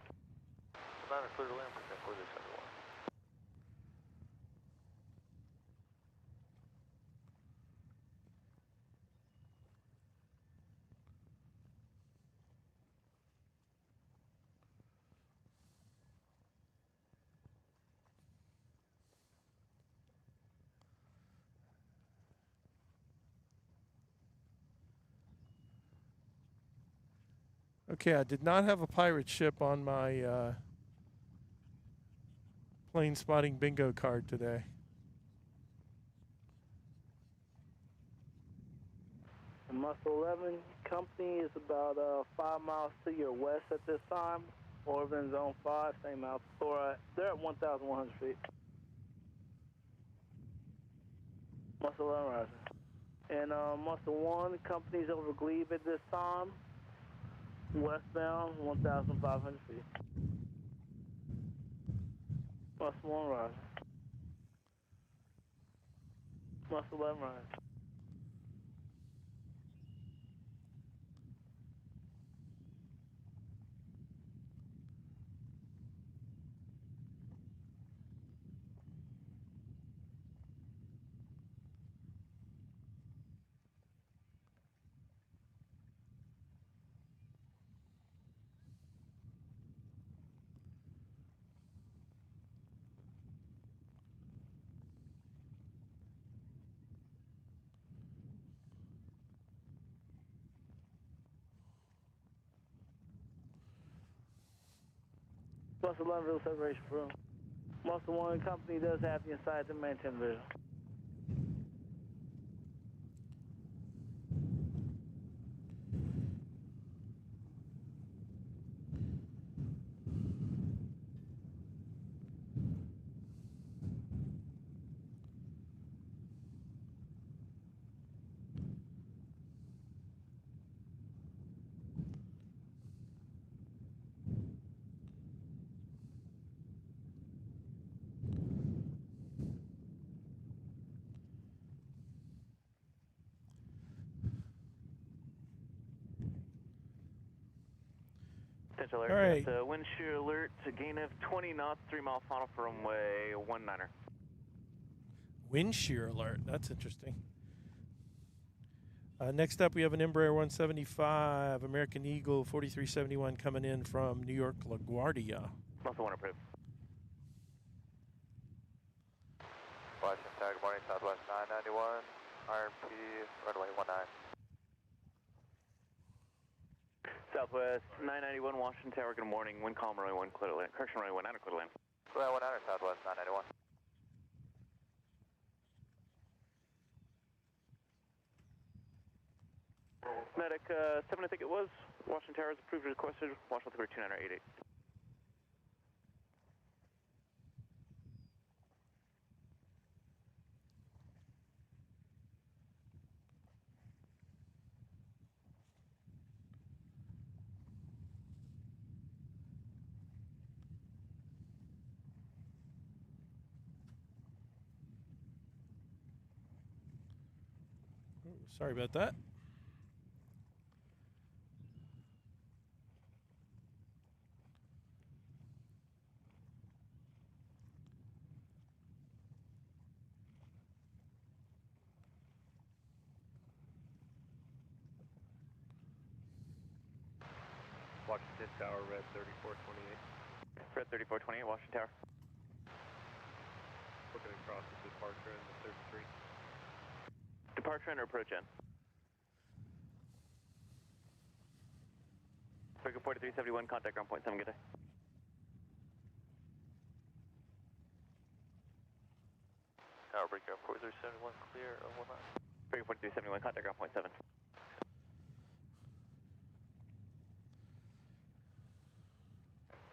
Speaker 3: 9er clear to land, Breakout 4371.
Speaker 1: Okay, I did not have a pirate ship on my plane spotting bingo card today.
Speaker 2: Muscle 11 company is about 5 miles to your west at this time. Orbiting zone 5, same altitude. They're at 1,100 feet. Muscle 11 rising. And Muscle 1 company's over Glebe at this time. Westbound, 1,500 feet. Muscle 1 rising. Muscle 11 rising. Muscle 11 real separation room. Muscle 1 company does have you inside to maintain vision.
Speaker 7: Central
Speaker 1: All
Speaker 7: Aircraft,
Speaker 1: right.
Speaker 7: wind shear alert to gain of 20 knots, 3 mile final for runway 19er.
Speaker 1: Wind shear alert. That's interesting. Next up, we have an Embraer 175 American Eagle 4371 coming in from New York LaGuardia.
Speaker 7: Muscle 1 approved.
Speaker 3: Washington Tower, good morning, Southwest 991, RP, runway 19.
Speaker 7: Southwest 991, Washington Tower, good morning. Wind calm, runway 1, clear to land. Correction, runway 19, clear to land.
Speaker 3: Runway 19, Southwest 991.
Speaker 7: Medic 7, I think it was. Washington Tower is approved and requested. Washington Clear 2988.
Speaker 1: Sorry about that.
Speaker 8: Washington Tower, red 3428.
Speaker 7: Red 3428, Washington Tower.
Speaker 8: Looking across the departure in the 33.
Speaker 7: Departure and approach in. Breaker 4371, contact ground point 7, good day.
Speaker 3: Tower, breaker 4371, clear, 19.
Speaker 7: Breaker 4371, contact ground point 7.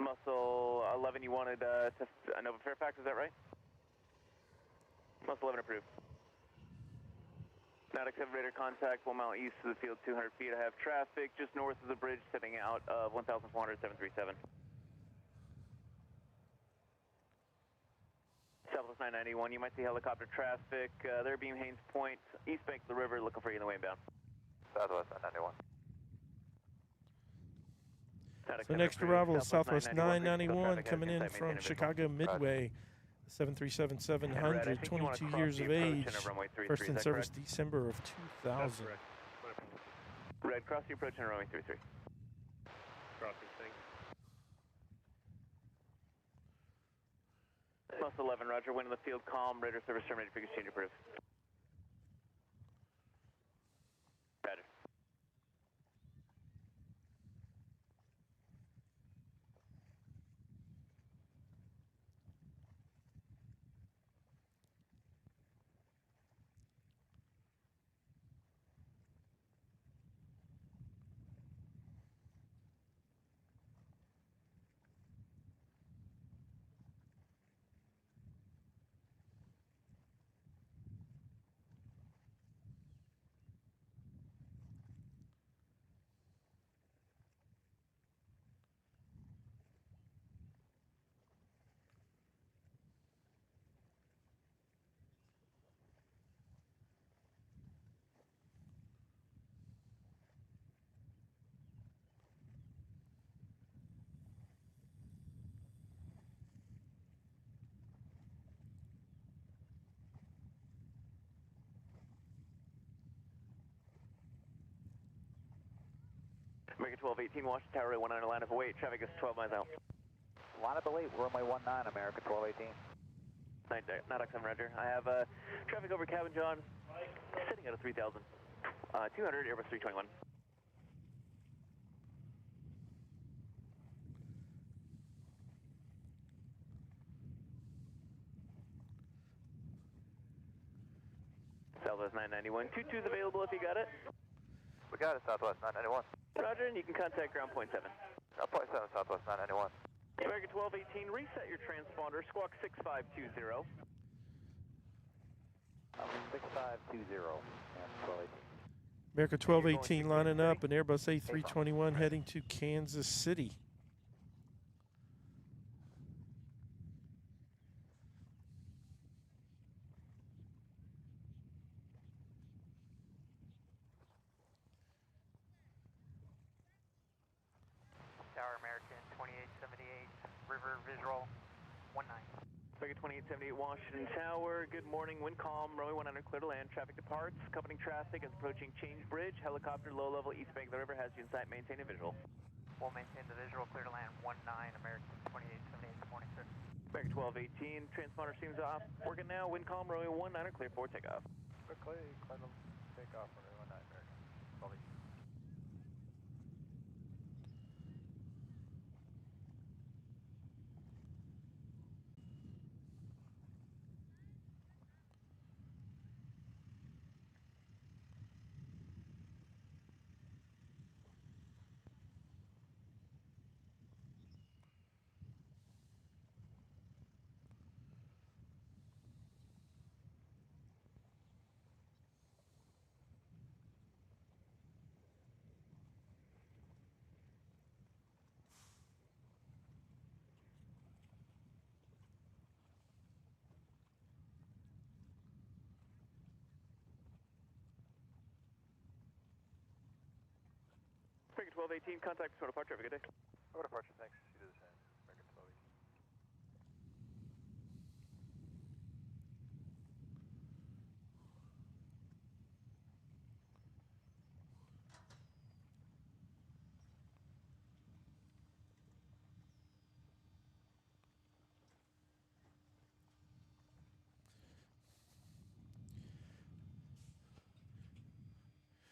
Speaker 7: Muscle 11, you wanted Nova Fairfax, is that right? Muscle 11 approved. Nautic 7 radar contact, 1 mile east of the field, 200 feet. I have traffic just north of the bridge setting out of 1,400, 737. Southwest 991, you might see helicopter traffic. There, Beam Haynes Point, east bank of the river, looking for you in the way inbound.
Speaker 3: Southwest 991.
Speaker 1: So next arrival is Southwest 991 coming in from Chicago Midway, 737-700, 22 years of age, first in service December of 2000.
Speaker 7: Red, cross the approach and runway 33.
Speaker 8: Crossing, thanks.
Speaker 7: Muscle 11, roger, wind in the field, calm, radar service terminated, frequency change approved. Roger. American 1218, Washington Tower, 19 line up await, traffic is 12 miles out.
Speaker 5: Line up await, runway 19, American 1218.
Speaker 7: Nautic 7, roger. I have traffic over Cabin John, sitting at a 3,000. 200, Airbus 321. Southwest 991, 22's available if you got it.
Speaker 3: We got it, Southwest 991.
Speaker 7: Roger, and you can contact ground point 7.
Speaker 3: Ground point 7, Southwest 991.
Speaker 7: American 1218, reset your transponder, squawk 6520.
Speaker 5: 6520, and 1218.
Speaker 1: America 1218 lining up, an Airbus A321 heading to Kansas City.
Speaker 5: Tower American
Speaker 7: Baker 2878 Washington Tower, good morning, wind calm, runway 19 clear to land, traffic departs, accompanying traffic is approaching Change Bridge, helicopter low level east bank of the river has you in sight, maintain a visual.
Speaker 5: We'll maintain the visual, clear to land 19, American 2878, good morning, sir.
Speaker 7: Baker 1218, transponder seems off, working now, wind calm, runway 19 clear for takeoff.
Speaker 5: Quickly, clear to take off, runway 19, American 1218.
Speaker 7: Baker 1218, contact for departure, have a good day.
Speaker 5: Over departure, thanks. You do the same. American 1218.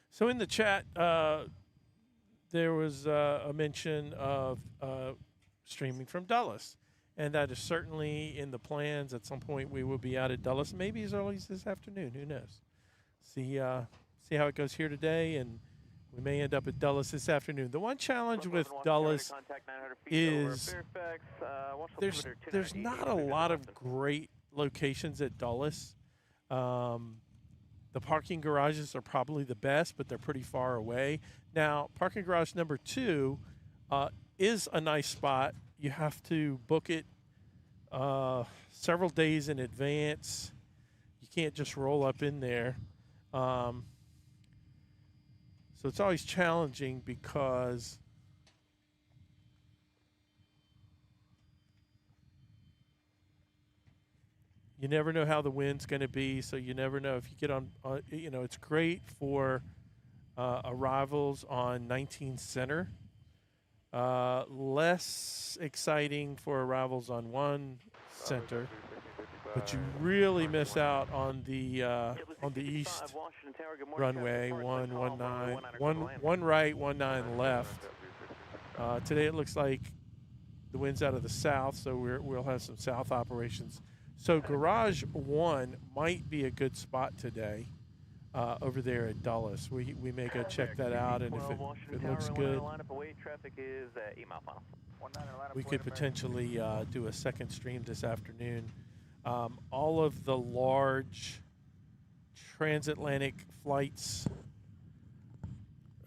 Speaker 1: So in the chat, there was a mention of streaming from Dulles, and that is certainly in the plans. At some point, we will be out at Dulles, maybe as early as this afternoon. Who knows? See how it goes here today, and we may end up at Dulles this afternoon. The one challenge with Dulles is there's not a lot of great locations at Dulles. The parking garages are probably the best, but they're pretty far away. Now, parking garage number 2 is a nice spot. You have to book it several days in advance. You can't just roll up in there. So it's always challenging because you never know how the wind's going to be, so you never know if you get on it's great for arrivals on 19 Center. Less exciting for arrivals on 1 Center, but you really miss out on the east runway, 119, one right, 19 left. Today it looks like the wind's out of the south, so we'll have some south operations. So Garage 1 might be a good spot today over there at Dulles. We may go check that out, and if it looks good, we could potentially do a second stream this afternoon. All of the large transatlantic flights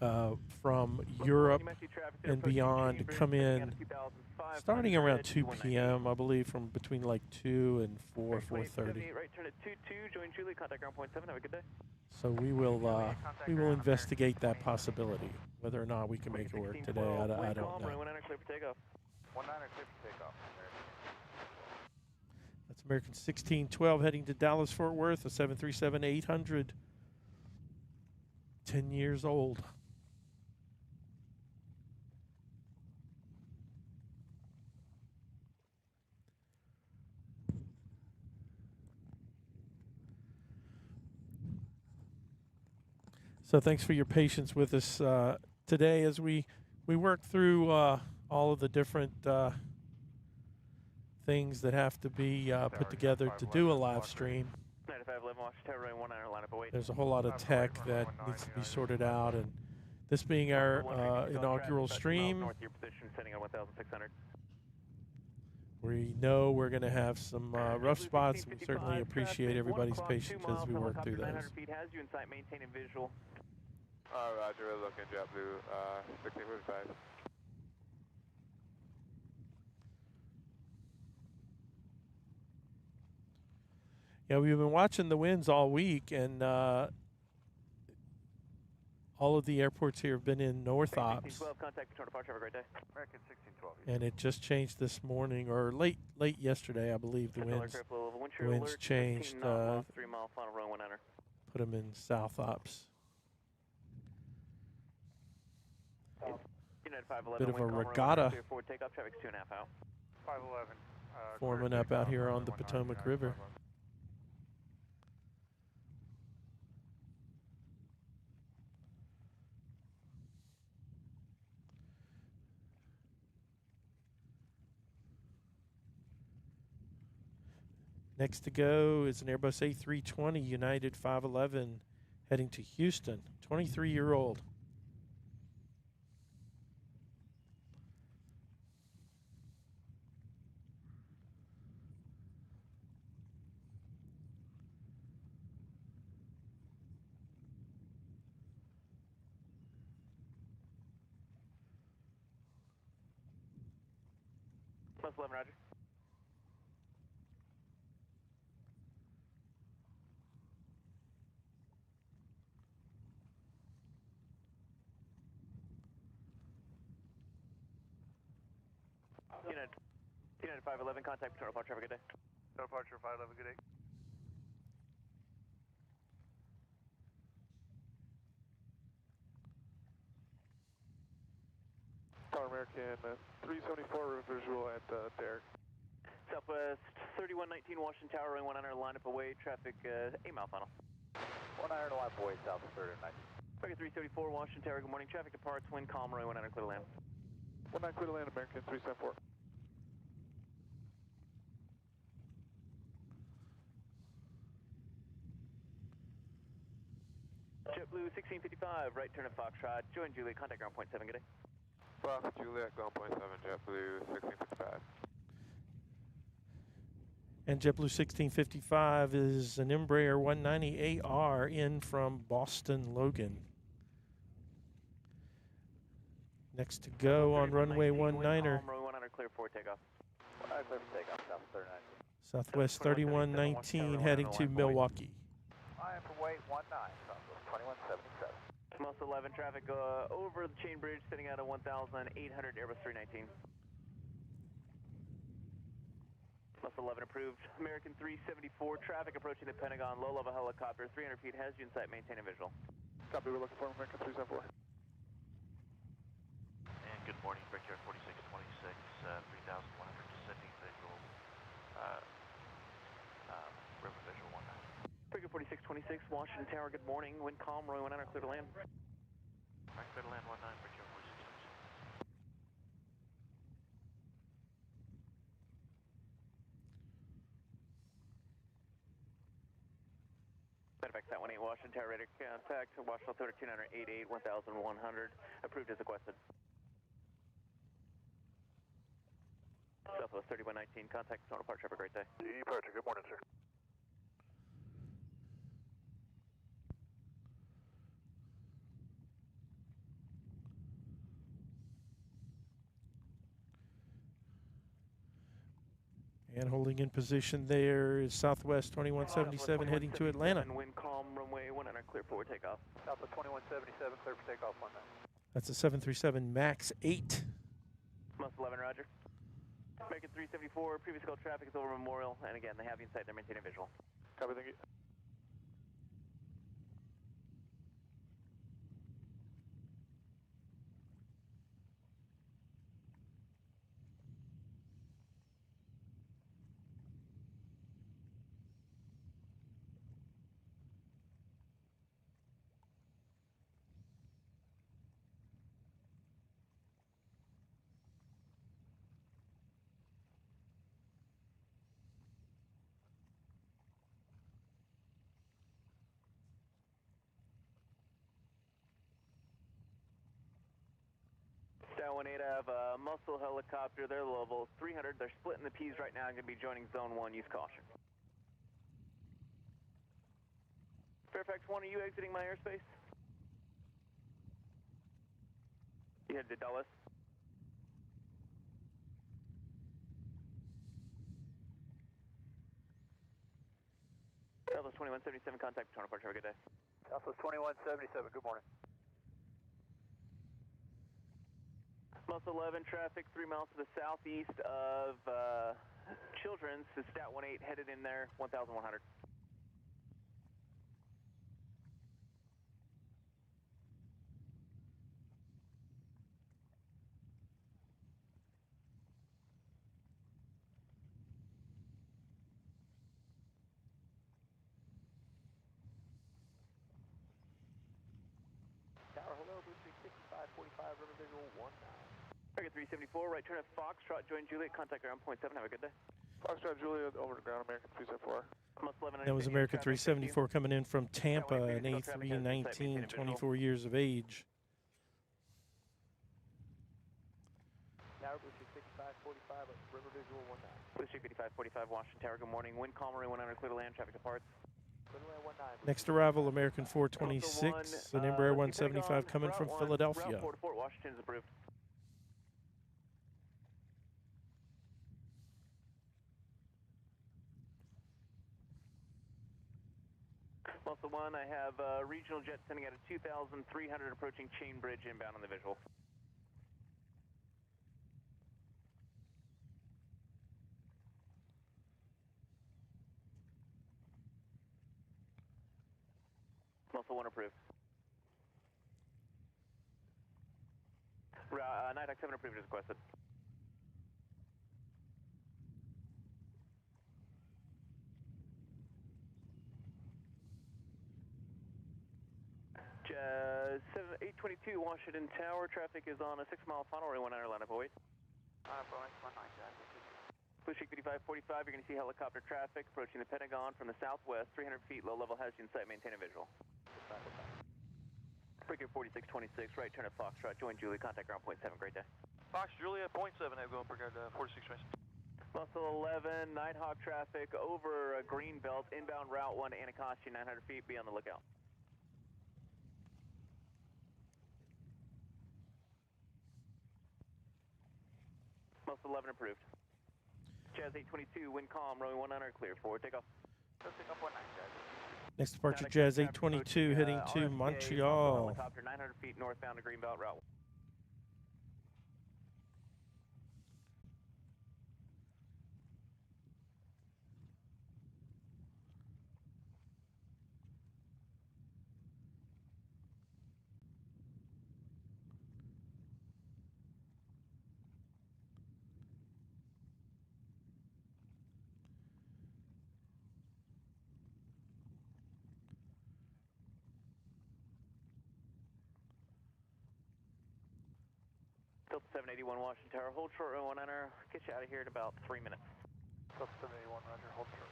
Speaker 1: from Europe and beyond come in starting around 2 p.m., I believe, from between like 2 and 4:30.
Speaker 7: Right, turn at 22, join Julie, contact ground point 7, have a good day.
Speaker 1: So we will investigate that possibility. Whether or not we can make it work today, I don't know.
Speaker 5: 19 clear for takeoff. 19 clear for takeoff.
Speaker 1: That's American 1612 heading to Dallas Fort Worth, a 737-800, 10 years old. So thanks for your patience with us today as we work through all of the different things that have to be put together to do a live stream. There's a whole lot of tech that needs to be sorted out, and this being our inaugural stream, we know we're going to have some rough spots. We certainly appreciate everybody's patience as we work through those.
Speaker 3: Roger, we're looking JetBlue, 1645.
Speaker 1: Yeah, we've been watching the winds all week, and All of the airports here have been in north ops,
Speaker 7: 1612, contact return departure, have a great day.
Speaker 5: American 1612.
Speaker 1: and it just changed this morning, or late yesterday, I believe. The winds changed,
Speaker 7: 16 knot loss, 3 mile final runway 19er.
Speaker 1: put them in south ops.
Speaker 7: United 511,
Speaker 1: Bit of a
Speaker 7: wind calm, runway
Speaker 1: regatta
Speaker 7: 19, forward takeoff, traffic's 2.5 out.
Speaker 5: 511.
Speaker 1: forming up out here on the Potomac River. Next to go is an Airbus A320 United 511 heading to Houston, 23-year-old.
Speaker 7: Plus 11, roger. United 511, contact return departure, have a good day.
Speaker 5: Departure 511, good day.
Speaker 6: Tower American 374 visual at Derek.
Speaker 7: Southwest 3119 Washington Tower, runway 19er, line up away, traffic 8 mile final.
Speaker 5: 19er to line up away, south of 39.
Speaker 7: American 374 Washington Tower, good morning, traffic departs, wind calm, runway 19er, clear to land.
Speaker 6: 19 clear to land, American 374.
Speaker 7: JetBlue 1655, right turn at Foxtrot, join Juliet, contact ground point 7, good day.
Speaker 3: Fox Juliet, ground point 7, JetBlue 1655.
Speaker 1: And JetBlue 1655 is an Embraer 190AR in from Boston Logan. Next to go on runway 19er.
Speaker 7: Runway 19er, clear for takeoff.
Speaker 5: Clear for takeoff, south 39.
Speaker 1: Southwest 3119 heading to Milwaukee.
Speaker 5: Line for weight 19, southwest 2177.
Speaker 7: Most 11 traffic over the chain bridge, sitting out of 1,800, Airbus 319. Most 11 approved. American 374 traffic approaching the Pentagon, low level helicopter, 300 feet, has you in sight, maintain a visual.
Speaker 6: Copy, we're looking for American 374.
Speaker 9: And good morning, Brickyard 4626, 3,100 descending visual, river visual 19.
Speaker 7: Brickyard 4626, Washington Tower, good morning, wind calm, runway 19er, clear to land.
Speaker 9: Alright, clear to land 19, Brickyard 4626.
Speaker 7: Medevac Sat 18 Washington Tower, ready to contact, Washington 3288, 1100, approved as requested. Southwest 3119, contact, zone departure, have a great day.
Speaker 5: Departure, good morning, sir.
Speaker 1: And holding in position there is Southwest 2177 heading to Atlanta.
Speaker 7: Wind calm, runway 19er, clear forward takeoff.
Speaker 5: Southwest 2177, clear for takeoff 19.
Speaker 1: That's a 737 MAX 8.
Speaker 7: Most 11, roger. American 374, previous call traffic is over Memorial, and again, they have you in sight, they're maintaining visual.
Speaker 6: Copy, thank you.
Speaker 7: Star 18, I have a muscle helicopter, they're level 300, they're splitting the P's right now, I'm going to be joining zone 1, use caution. Fairfax 1, are you exiting my airspace? You headed to Dulles? Southwest 2177, contact return departure, have a good day.
Speaker 5: Southwest 2177, good morning.
Speaker 7: Muscle 11 traffic 3 miles to the southeast of Children's. It's Stat 18 headed in there, 1,100.
Speaker 5: Tower, hello, Blue Streak 6545, River Visual 19.
Speaker 7: American 374, right turn at Foxtrot, join Juliet, contact ground point 7, have a good day.
Speaker 6: Foxtrot Juliet, over to ground, American 374.
Speaker 1: That was American 374 coming in from Tampa, an A319, 24 years of age.
Speaker 5: Tower, Blue Streak 6545, River Visual 19.
Speaker 7: Blue Streak 5545, Washington Tower, good morning. Wind calm, runway 19, clear to land, traffic departs.
Speaker 1: Next arrival, American 426, an Embraer 175 coming from Philadelphia.
Speaker 7: Route 4 to Fort Washington is approved. Muscle 1, I have regional jet sending out at 2,300 approaching Chain Bridge inbound on the visual. Muscle 1 approved. Nighthawk 7 approved as requested. Uh, 822 Washington Tower, traffic is on a 6-mile final, runway 19, line up 08. Blue Streak 5545, you're going to see helicopter traffic approaching the Pentagon from the southwest, 300 feet, low level, has you in sight, maintain a visual. Breaker 4626, right turn at Foxtrot, join Julie, contact ground point 7, great day.
Speaker 9: Fox Juliet, point 7, have going for guard 46 trace.
Speaker 7: Muscle 11, Nighthawk traffic over Greenbelt, inbound route 1 to Anacostia, 900 feet, be on the lookout. Muscle 11 approved. Jazz 822, wind calm, runway 19, clear, forward takeoff.
Speaker 5: Take off 19, Jazz.
Speaker 1: Next departure, Jazz 822, heading to Montreal.
Speaker 7: Helicopter 900 feet northbound to Greenbelt route. Delta 781 Washington Tower, hold short runway 19, get you out of here in about 3 minutes.
Speaker 5: Delta 781, roger, hold short.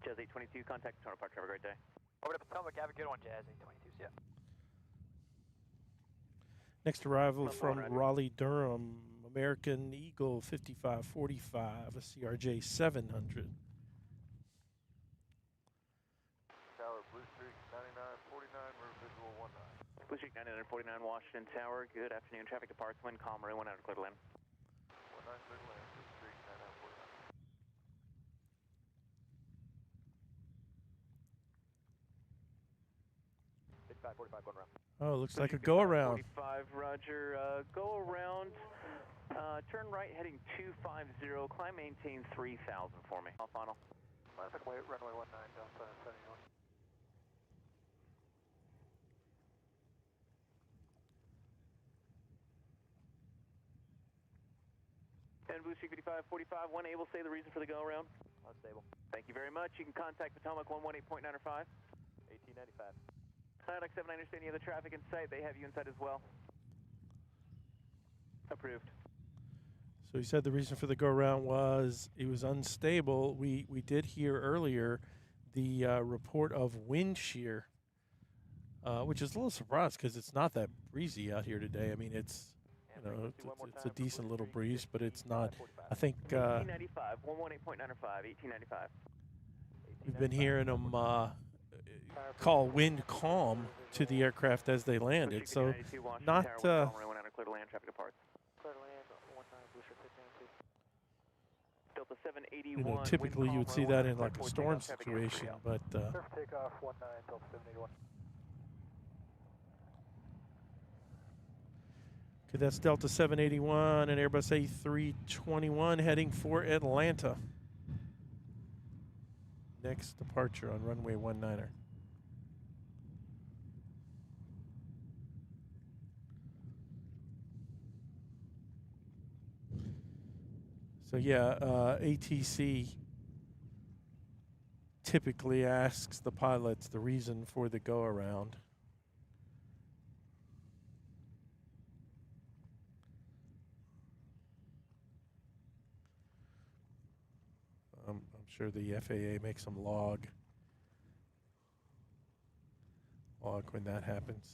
Speaker 7: Jazz 822, contact Toronto Park, have a great day.
Speaker 5: Over to Potomac, have a good one, Jazz 822, see ya.
Speaker 1: Next arrival from Raleigh, Durham, American Eagle 5545, a CRJ 700.
Speaker 6: Tower, Blue Streak 9949, River Visual 19.
Speaker 7: Blue Streak 9949 Washington Tower, good afternoon, traffic departs, wind calm, runway 19, clear to land.
Speaker 6: 19, clear to land, Blue Streak 9949.
Speaker 5: Going around.
Speaker 1: Oh, looks like a go-around.
Speaker 7: 45, roger. Go around, turn right heading 250, climb maintain 3000 for me. Final.
Speaker 5: Runway 19, Delta 781.
Speaker 7: And Blue Streak 5545, 1 able to say the reason for the go-around?
Speaker 5: Unstable.
Speaker 7: Thank you very much. You can contact Potomac 118.905.
Speaker 5: 1895.
Speaker 7: Nighthawk 7, I understand you have the traffic in sight. They have you inside as well. Approved.
Speaker 1: So he said the reason for the go-around was it was unstable. We did hear earlier the report of wind shear, which is a little surprised because it's not that breezy out here today. I mean, it's it's a decent little breeze, but it's not. I think
Speaker 7: 1895, 118.905, 1895.
Speaker 1: we've been hearing them call wind calm to the aircraft as they landed. So not.
Speaker 7: Clear to land, traffic departs.
Speaker 5: Clear to land, 19, Blue Streak 692.
Speaker 7: Delta 781.
Speaker 1: Typically you would see that in like a storm situation, but
Speaker 5: Surf takeoff 19, Delta 781.
Speaker 1: Okay, that's Delta 781 and Airbus A321 heading for Atlanta. Next departure on runway 19er. So yeah, ATC typically asks the pilots the reason for the go-around. I'm sure the FAA makes them log when that happens.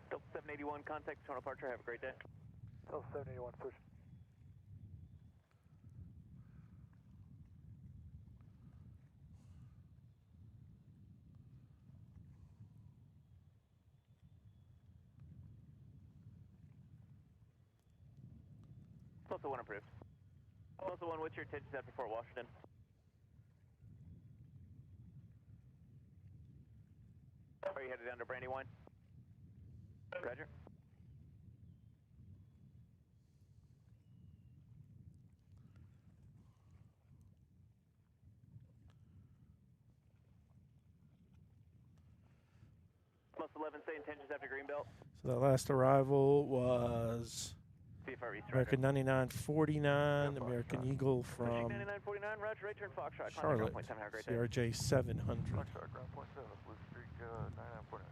Speaker 7: Delta 781, contact terminal departure. Have a great day.
Speaker 5: Delta 781, push.
Speaker 7: Delta 1 approved. Delta 1, what's your intentions after Fort Washington? Are you headed down to Brandywine? Roger. Plus 11, say intentions after Greenbelt.
Speaker 1: So the last arrival was
Speaker 7: CFR East,
Speaker 1: American 9949, American Eagle from
Speaker 7: 9949, Roger, right turn Foxtrot.
Speaker 1: Charlotte,
Speaker 7: Contact ground point 7, have a great day.
Speaker 1: CRJ 700.
Speaker 9: Foxtrot, ground point 7, Blue Streak, 9949.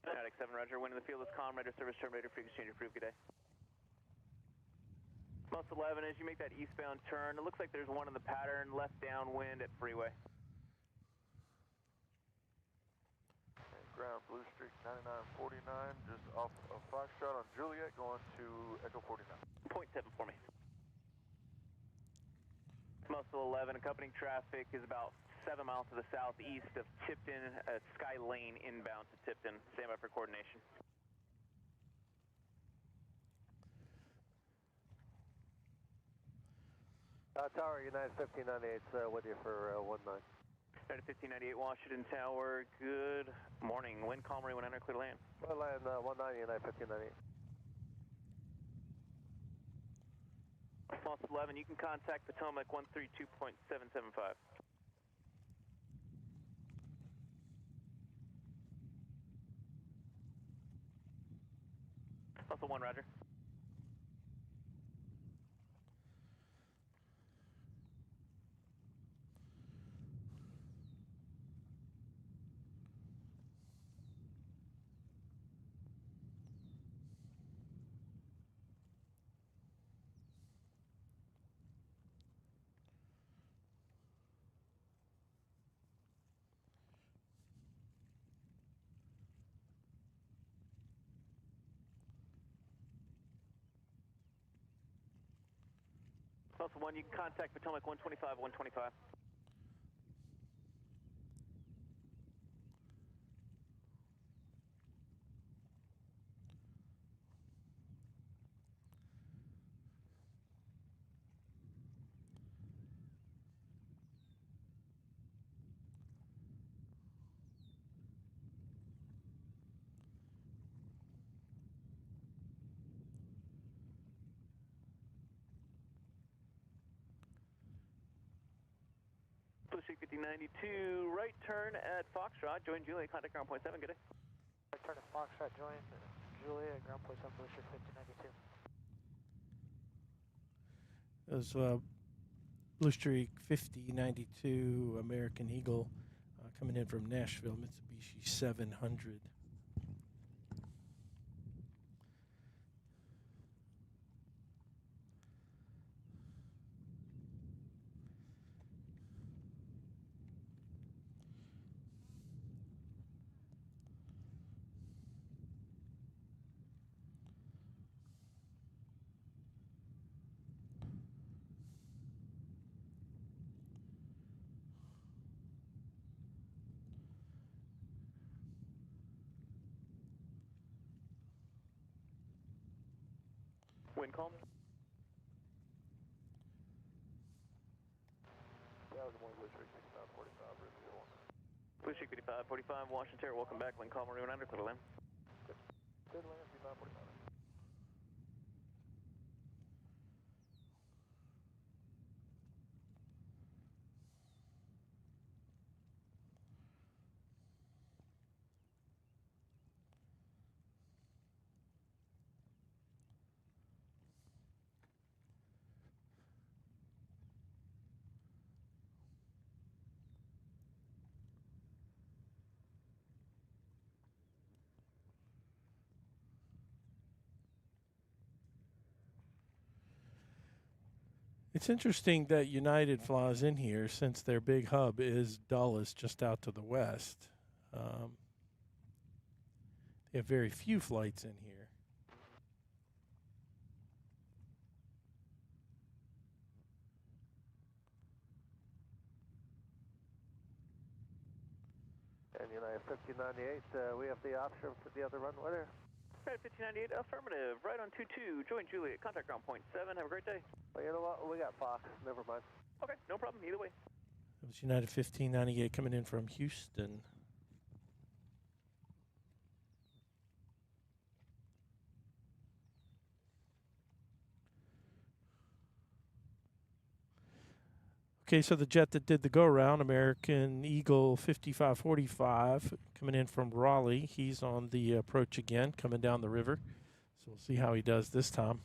Speaker 7: Attic 7, Roger, wind in the field is calm, radar service terminator, frequency change approved, good day. Plus 11, as you make that eastbound turn, it looks like there's one in the pattern, left downwind at freeway.
Speaker 9: Ground Blue Streak 9949, just off of Foxtrot on Juliet, going to Echo 49.
Speaker 7: Point 7 for me. Muscle 11, accompanying traffic is about 7 miles to the southeast of Tipton, Sky Lane inbound to Tipton. Stand by for coordination.
Speaker 5: Tower, United 1598, with you for 19.
Speaker 7: United 1598 Washington Tower, good morning. Wind calm, runway 19, clear to land.
Speaker 5: Clear land 19, United 1598.
Speaker 7: Plus 11, you can contact Potomac 132.775. Plus 1, Roger. Plus 1, you can contact Potomac 125, 125. Blue Streak 5092, right turn at Foxtrot, join Juliet, contact ground point 7, good day.
Speaker 5: Right turn to Foxtrot, join Juliet, ground point 7, Blue Streak 5092.
Speaker 1: There's Blue Streak 5092 American Eagle coming in from Nashville, Mitsubishi 700.
Speaker 7: Wind calm.
Speaker 5: Delta
Speaker 9: Morning Blue Streak 6945, River Visual 19.
Speaker 7: Blue Streak 5545, Washington Terror, welcome back. Wind calm, Marine 100, clear to land.
Speaker 9: Good land, 5945.
Speaker 1: It's interesting that United flies in here since their big hub is Dulles, just out to the west. They have very few flights in here.
Speaker 9: And United 1598, we have the option for the other runway there.
Speaker 7: Right, 1598, affirmative. Right on 22, join Juliet, contact ground point 7. Have a great day.
Speaker 9: Well, you know what? We got Fox. Never mind.
Speaker 7: Okay, no problem, either way.
Speaker 1: It was United 1598 coming in from Houston. Okay, so the jet that did the go-around, American Eagle 5545, coming in from Raleigh. He's on the approach again, coming down the river. So we'll see how he does this time.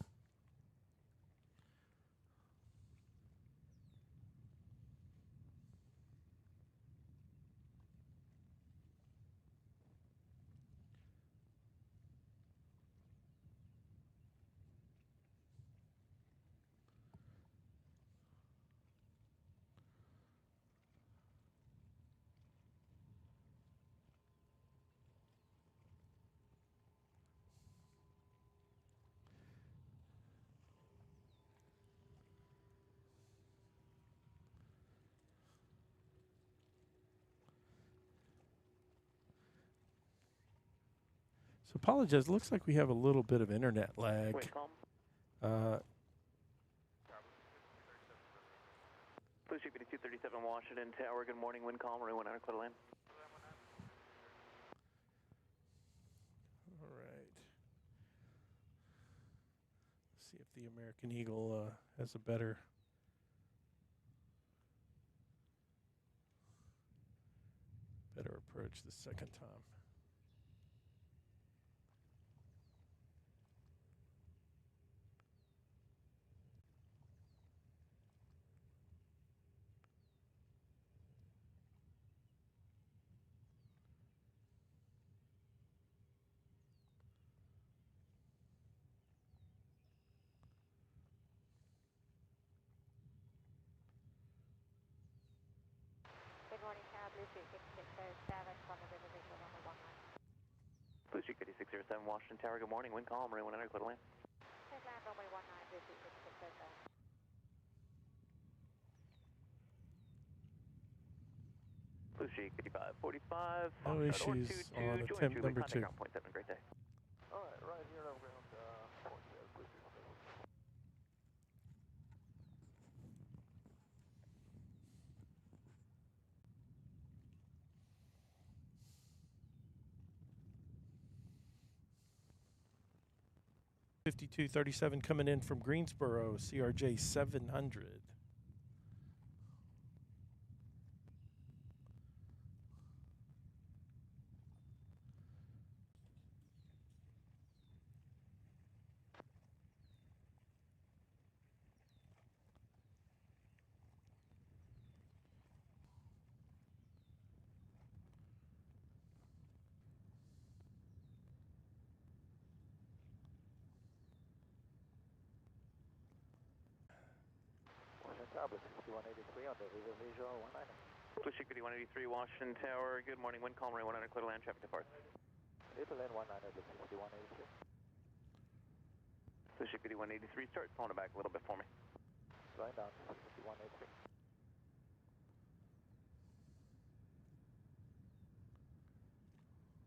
Speaker 1: So apologize. Looks like we have a little bit of internet lag.
Speaker 7: Wind calm. Blue Streak 237, Washington Tower, good morning. Wind calm, Marine 100, clear to land.
Speaker 1: All right. Let's see if the American Eagle has a better approach the second time.
Speaker 4: Good morning, Tower, Blue Streak 5607, from the River Visual number 19.
Speaker 7: Blue Streak 5607, Washington Tower, good morning. Wind calm, Marine 100, clear to land.
Speaker 4: Clear land, runway 19, Blue Streak 5607.
Speaker 7: Blue Streak 5545,
Speaker 1: No issues on attempt number 2.
Speaker 7: Ground point 7, great day.
Speaker 9: All right, right here on ground point 7, Blue Streak 7.
Speaker 1: .5237 coming in from Greensboro, CRJ 700.
Speaker 5: Blue 6183 on the River Visual 19.
Speaker 7: Blue Streak 5183, Washington Tower, good morning. Wind calm, Marine 100, clear to land. Traffic departs.
Speaker 5: River Land 19, Blue 6183.
Speaker 7: Blue Streak 5183, start pulling it back a little bit for me.
Speaker 5: Flying down 6183.